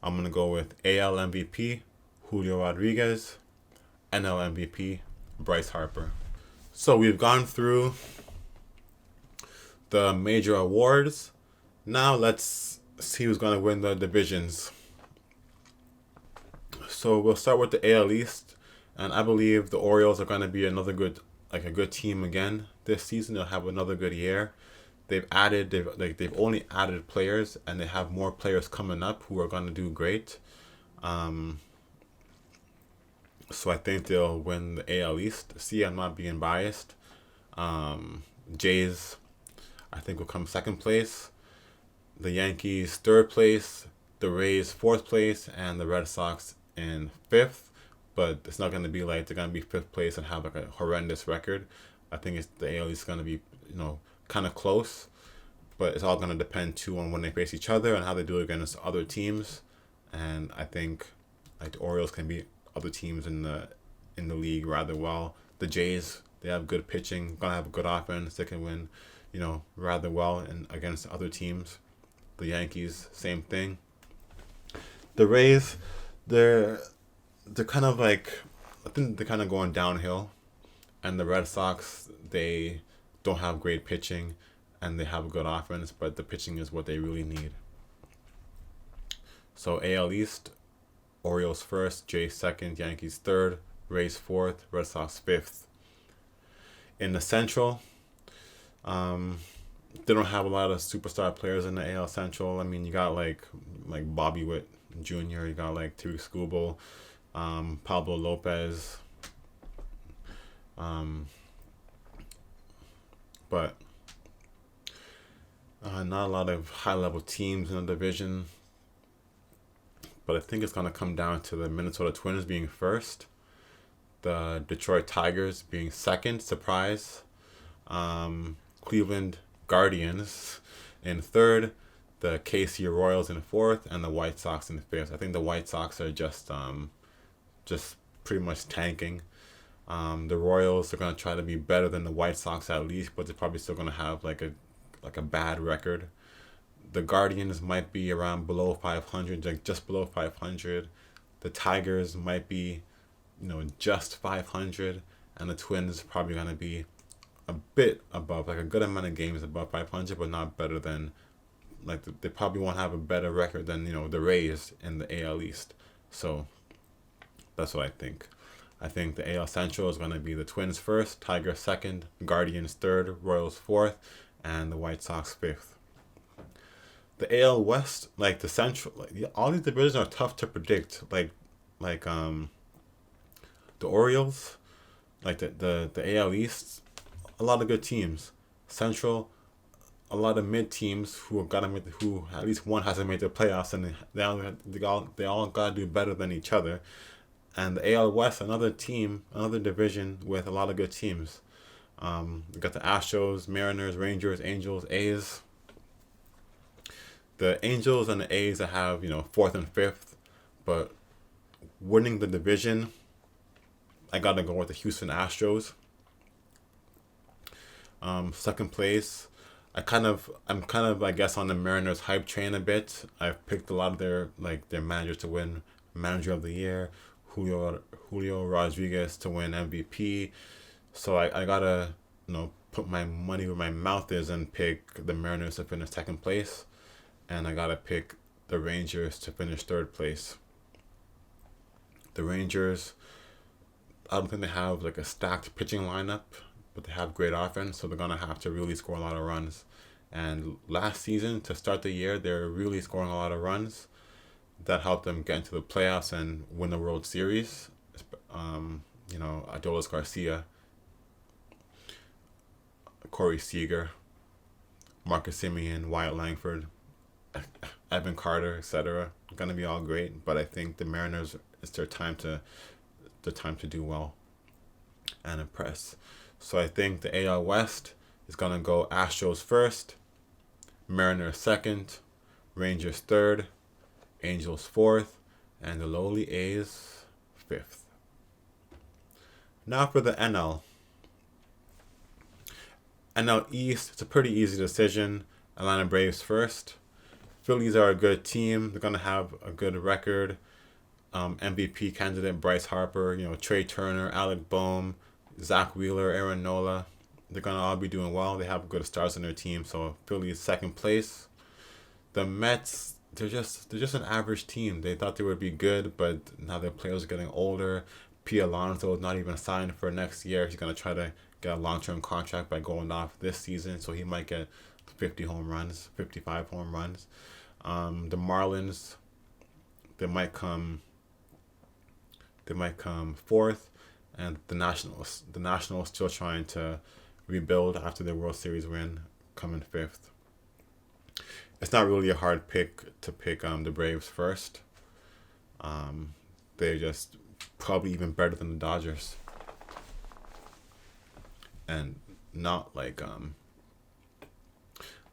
I'm gonna go with AL MVP Julio Rodriguez, NL MVP Bryce Harper. So we've gone through the major awards. Now let's see who's gonna win the divisions. So we'll start with the AL East, and I believe the Orioles are gonna be another a good team again this season. They'll have another good year. They've only added players, and they have more players coming up who are gonna do great. So I think they'll win the AL East. See, I'm not being biased. Jays, I think, will come second place. The Yankees third place. The Rays fourth place, and the Red Sox in fifth. But it's not going to be like they're going to be fifth place and have like a horrendous record. I think the AL East is going to be kind of close. But it's all going to depend too on when they face each other and how they do against other teams. And I think like the Orioles can beat other teams in the league rather well. The Jays, they have good pitching, gonna have a good offense. They can win, rather well and against other teams. The Yankees, same thing. The Rays, they're kind of like, I think they're kind of going downhill. And the Red Sox, they don't have great pitching, and they have a good offense, but the pitching is what they really need. So AL East, Orioles first, Jays second, Yankees third, Rays fourth, Red Sox fifth. In the Central, they don't have a lot of superstar players in the AL Central. I mean, you got like Bobby Witt Jr., you got like Tariq Skubal, Pablo Lopez, but not a lot of high-level teams in the division. But I think it's going to come down to the Minnesota Twins being first, the Detroit Tigers being second, surprise, Cleveland Guardians in third, the KC Royals in fourth, and the White Sox in fifth. I think the White Sox are just pretty much tanking. The Royals are going to try to be better than the White Sox at least, but they're probably still going to have like a bad record. The Guardians might be around below 500, like just below 500. The Tigers might be, just 500. And the Twins are probably going to be a bit above, like a good amount of games above 500, but not better than, they probably won't have a better record than, the Rays in the AL East. So that's what I think. I think the AL Central is going to be the Twins first, Tigers second, Guardians third, Royals fourth, and the White Sox fifth. The AL West, like the Central, all these divisions are tough to predict. Like the Orioles, like the AL East, a lot of good teams. Central, a lot of mid teams who at least one hasn't made the playoffs, and they all gotta do better than each other. And the AL West, another division with a lot of good teams. We got the Astros, Mariners, Rangers, Angels, A's. The Angels and the A's that have, fourth and fifth, but winning the division, I gotta go with the Houston Astros. Second place, I'm kind of I guess on the Mariners hype train a bit. I've picked a lot of their managers to win Manager of the Year, Julio Rodriguez to win MVP. So I gotta put my money where my mouth is and pick the Mariners to finish second place. And I gotta pick the Rangers to finish third place. The Rangers, I don't think they have like a stacked pitching lineup, but they have great offense, so they're gonna have to really score a lot of runs. And last season, to start the year, they're really scoring a lot of runs. That helped them get into the playoffs and win the World Series. Adolis Garcia, Corey Seager, Marcus Semien, Wyatt Langford, Evan Carter, etc. Gonna be all great, but I think the Mariners, it's their time to do well and impress. So I think the AL West is gonna go Astros first, Mariners second, Rangers third, Angels fourth, and the lowly A's fifth. Now for the NL. NL East, it's a pretty easy decision. Atlanta Braves first. Phillies are a good team. They're going to have a good record. MVP candidate Bryce Harper, Trey Turner, Alec Boehm, Zach Wheeler, Aaron Nola. They're going to all be doing well. They have good stars on their team. So Phillies second place. The Mets, they're just an average team. They thought they would be good, but now their players are getting older. P. Alonso is not even signed for next year. He's going to try to get a long-term contract by going off this season, so he might get 50 home runs, 55 home runs. The Marlins, they might come fourth, and the Nationals still trying to rebuild after their World Series win, coming fifth. It's not really a hard pick to pick the Braves first. They're just probably even better than the Dodgers. And not like,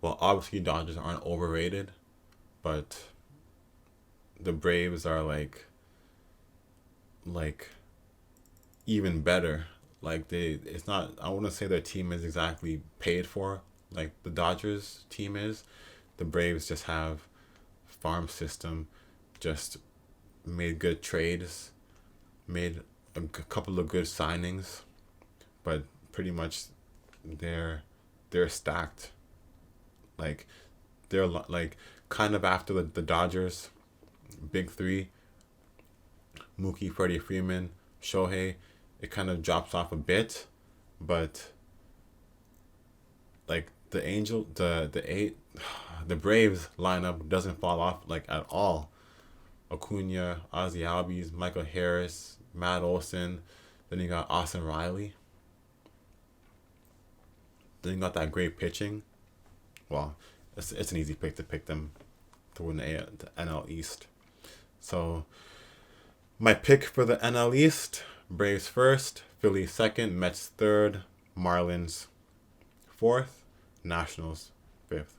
well, obviously Dodgers aren't overrated, but the Braves are like even better. Like it's not, I wouldn't say their team is exactly paid for like the Dodgers team is. The Braves just have farm system, just made good trades, made a couple of good signings, but pretty much they're stacked. Like they're like kind of after the Dodgers, big three, Mookie, Freddie Freeman, Shohei. It kind of drops off a bit, but like the Braves lineup doesn't fall off like at all. Acuna, Ozzy Albies, Michael Harris, Matt Olson, then you got Austin Riley. Then you got that great pitching. Well, it's an easy pick to pick them to win the NL East. So my pick for the NL East: Braves first, Phillies second, Mets third, Marlins fourth, Nationals fifth.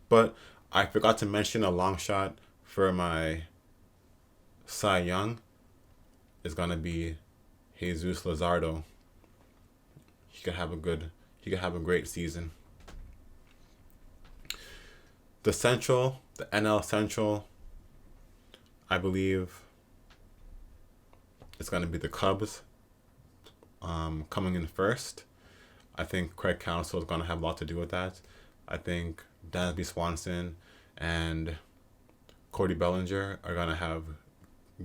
But I forgot to mention a long shot for my Cy Young is gonna be Jesus Luzardo. He could have a great season. The NL Central, I believe it's gonna be the Cubs coming in first. I think Craig Counsell is gonna have a lot to do with that. I think Dansby Swanson and Cody Bellinger are gonna have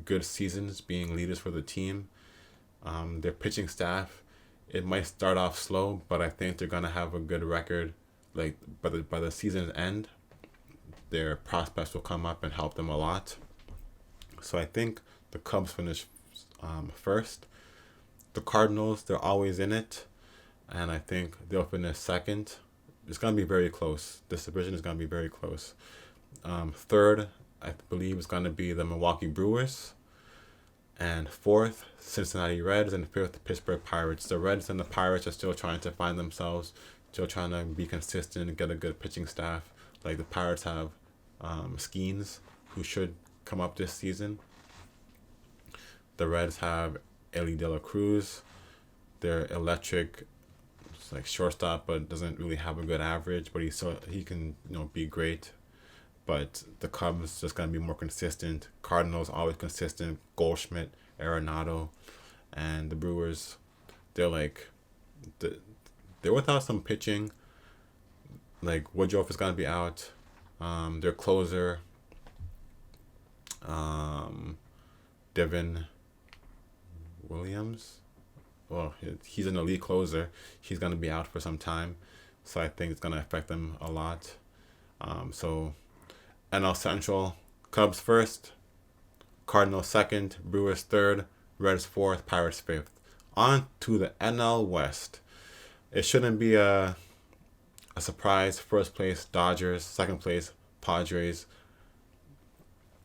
good seasons being leaders for the team. Their pitching staff, it might start off slow, but I think they're gonna have a good record. Like by the season's end, their prospects will come up and help them a lot. So I think the Cubs finish first. The Cardinals, they're always in it, and I think they'll finish second. It's gonna be very close. This division is gonna be very close. Third, I believe, is gonna be the Milwaukee Brewers. And fourth, Cincinnati Reds, and fifth, Pittsburgh Pirates. The Reds and the Pirates are still trying to find themselves, still trying to be consistent and get a good pitching staff. Like the Pirates have Skeens, who should come up this season. The Reds have Ellie De La Cruz. They're electric. It's like shortstop, but doesn't really have a good average. But he can be great. But the Cubs just gonna be more consistent. Cardinals always consistent. Goldschmidt, Arenado, and the Brewers, they're without some pitching. Like Woodruff is gonna be out. Their closer, Devin Williams. Well, he's an elite closer. He's gonna be out for some time, so I think it's gonna affect them a lot. So NL Central, Cubs first, Cardinals second, Brewers third, Reds fourth, Pirates fifth. On to the NL West. It shouldn't be a surprise. First place Dodgers, second place Padres,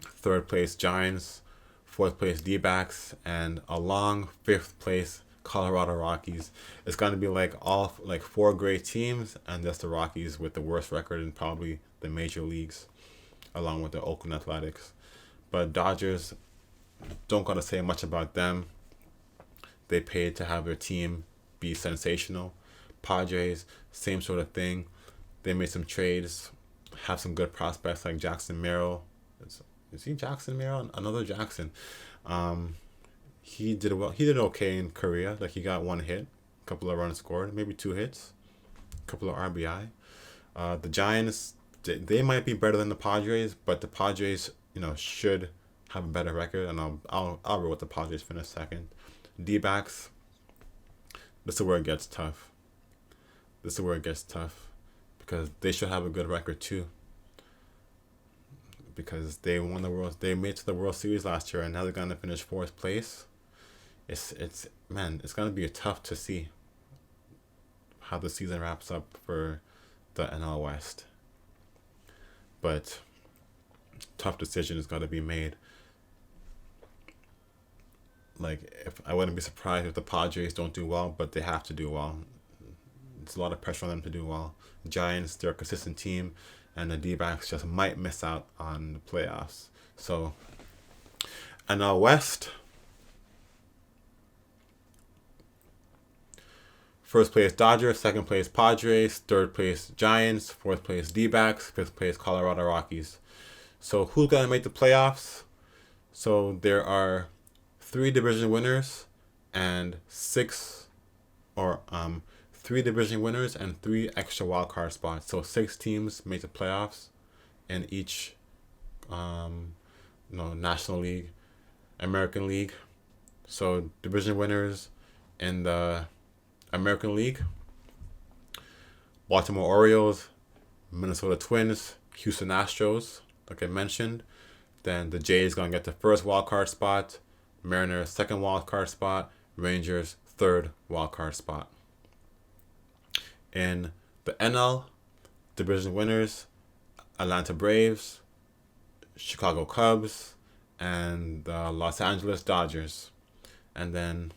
third place Giants, fourth place D-backs, and a long fifth place Colorado Rockies. It's going to be like all like four great teams, and just the Rockies with the worst record in probably the major leagues, along with the Oakland Athletics. But Dodgers, don't gotta say much about them. They paid to have their team be sensational. Padres, same sort of thing. They made some trades, have some good prospects like Jackson Merrill. Is he Jackson Merrill? Another Jackson. He did well. He did okay in Korea. Like he got one hit, a couple of runs scored, maybe two hits, a couple of RBI. The Giants, they might be better than the Padres, but the Padres, should have a better record, and I'll roll with the Padres finish second. D-backs, this is where it gets tough. Because they should have a good record too. Because they won the World, they made it to the World Series last year, and now they're gonna finish fourth place. It's gonna be tough to see how the season wraps up for the NL West. But tough decision has got to be made. Like, if I wouldn't be surprised if the Padres don't do well, but they have to do well. It's a lot of pressure on them to do well. Giants, they're a consistent team, and the D-backs just might miss out on the playoffs. So, NL West. First place Dodgers, second place Padres, third place Giants, fourth place D-backs, fifth place Colorado Rockies. So who's going to make the playoffs? So there are 3 division winners and 3 division winners and 3 extra wild card spots. So 6 teams make the playoffs in each National League, American League. So division winners in the American League: Baltimore Orioles, Minnesota Twins, Houston Astros, like I mentioned. Then the Jays gonna get the first wild card spot, Mariners second wild card spot, Rangers third wild card spot. In the NL, division winners: Atlanta Braves, Chicago Cubs, and the Los Angeles Dodgers. And then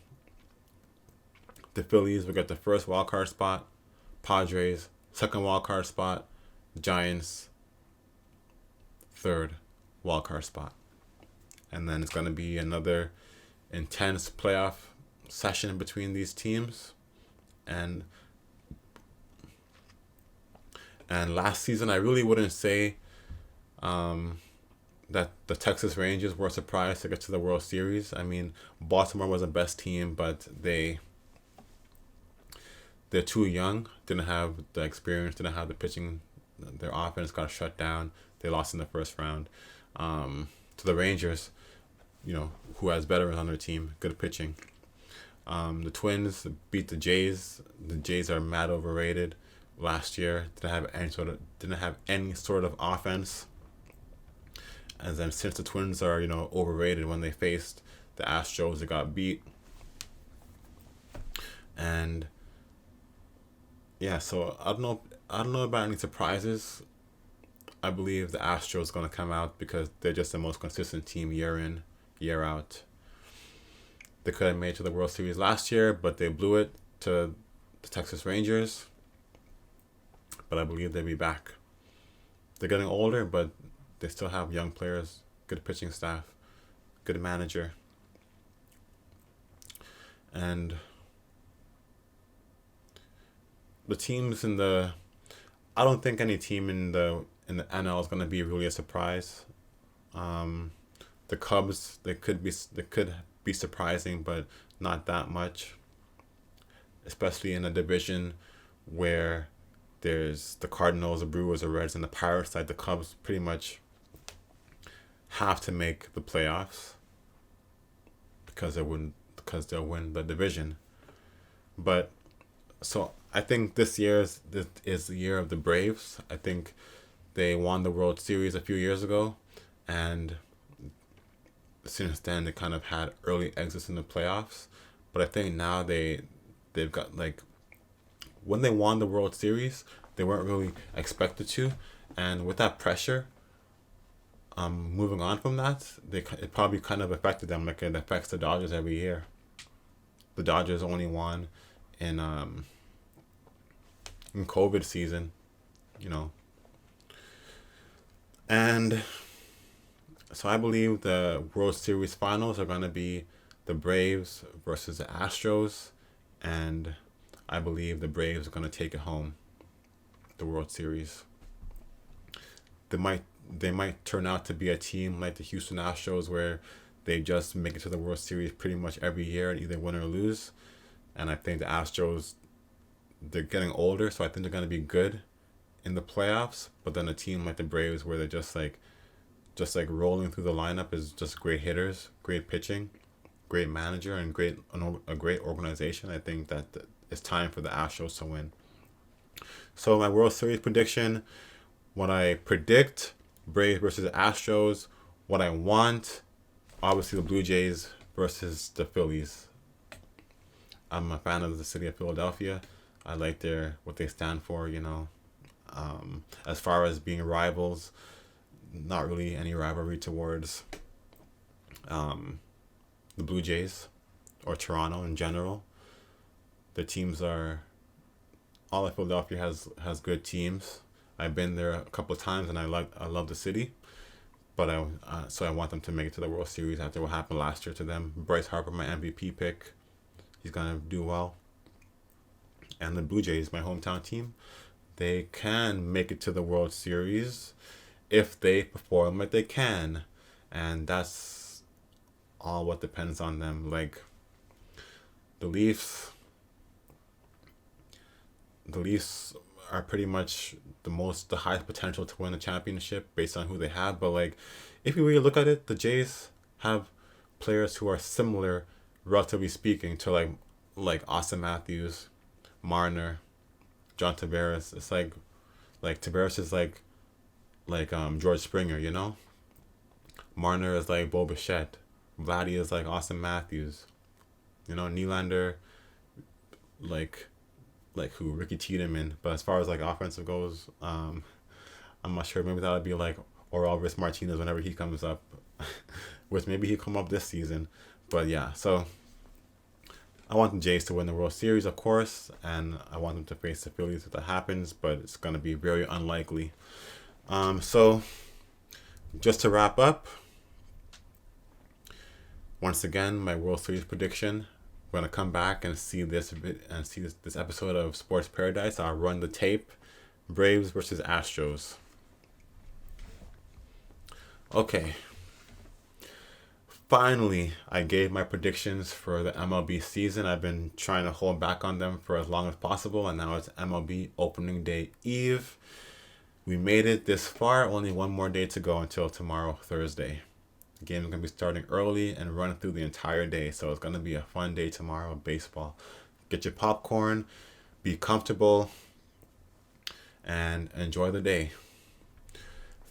the Phillies will get the first wild card spot, Padres second wild card spot, Giants third wild card spot. And then it's going to be another intense playoff session between these teams. And last season, I really wouldn't say that the Texas Rangers were surprised to get to the World Series. I mean, Baltimore was the best team, but they're too young, didn't have the experience, didn't have the pitching. Their offense got shut down. They lost in the first round to the Rangers, who has veterans on their team, good pitching. The Twins beat the Jays. The Jays are mad overrated. Last year didn't have any sort of offense. And then since the Twins are overrated, when they faced the Astros, they got beat. And yeah, so I don't know about any surprises. I believe the Astros going to come out because they're just the most consistent team year in, year out. They could have made it to the World Series last year, but they blew it to the Texas Rangers. But I believe they'll be back. They're getting older, but they still have young players, good pitching staff, good manager. And the teams I don't think any team in the NL is going to be really a surprise. The Cubs, they could be surprising, but not that much. Especially in a division where there's the Cardinals, the Brewers, the Reds, and the Pirates. Like the Cubs pretty much have to make the playoffs because they'll win the division. But so I think this is the year of the Braves. I think they won the World Series a few years ago, and since then they kind of had early exits in the playoffs. But I think now they've got, when they won the World Series, they weren't really expected to, and with that pressure, moving on from that, it probably kind of affected them like it affects the Dodgers every year. The Dodgers only won in COVID season, you know. And so I believe the World Series finals are going to be the Braves versus the Astros, and I believe the Braves are going to take it home, the World Series. They might turn out to be a team like the Houston Astros where they just make it to the World Series pretty much every year and either win or lose. And I think the Astros, they're getting older, so I think they're going to be good in the playoffs. But then a team like the Braves where they're just like rolling through the lineup is just great hitters, great pitching, great manager, and a great organization. I think that it's time for the Astros to win. So my World Series prediction, what I predict, Braves versus Astros. What I want, obviously the Blue Jays versus the Phillies. I'm a fan of the city of Philadelphia. I like what they stand for, you know. As far as being rivals, not really any rivalry towards the Blue Jays or Toronto in general. The teams are, all of Philadelphia has good teams. I've been there a couple of times and I love the city, but I want them to make it to the World Series after what happened last year to them. Bryce Harper, my MVP pick, he's gonna do well. And the Blue Jays, my hometown team, they can make it to the World Series if they perform like they can, and that's all what depends on them. Like the Leafs are pretty much the highest potential to win a championship based on who they have. But like, if you really look at it, the Jays have players who are similar, relatively speaking, to like Austin Matthews, Marner, John Tavares. It's like Tavares is like George Springer, you know. Marner is like Bo Bichette. Vladdy is like Austin Matthews. You know, Nylander, like who, Ricky Tiedemann. But as far as like offensive goes, I'm not sure. Maybe that would be like Orelvis Martinez whenever he comes up, which maybe he'll come up this season. But yeah, so I want the Jays to win the World Series, of course, and I want them to face the Phillies if that happens, but it's going to be very unlikely. So just to wrap up, once again, my World Series prediction. I'm going to come back and see this episode of Sports Paradise. I'll run the tape. Braves versus Astros. Okay. Finally, I gave my predictions for the MLB season. I've been trying to hold back on them for as long as possible, and now it's MLB opening day eve. We made it this far. Only one more day to go until tomorrow, Thursday. The game is going to be starting early and run through the entire day, so it's going to be a fun day tomorrow of baseball. Get your popcorn, be comfortable, and enjoy the day.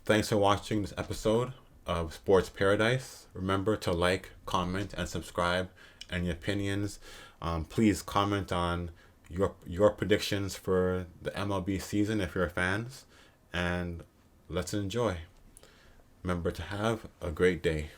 Thanks for watching this episode of Sports Paradise. Remember to like, comment, and subscribe. Any opinions, please comment on your predictions for the MLB season if you're fans, and let's enjoy. Remember to have a great day.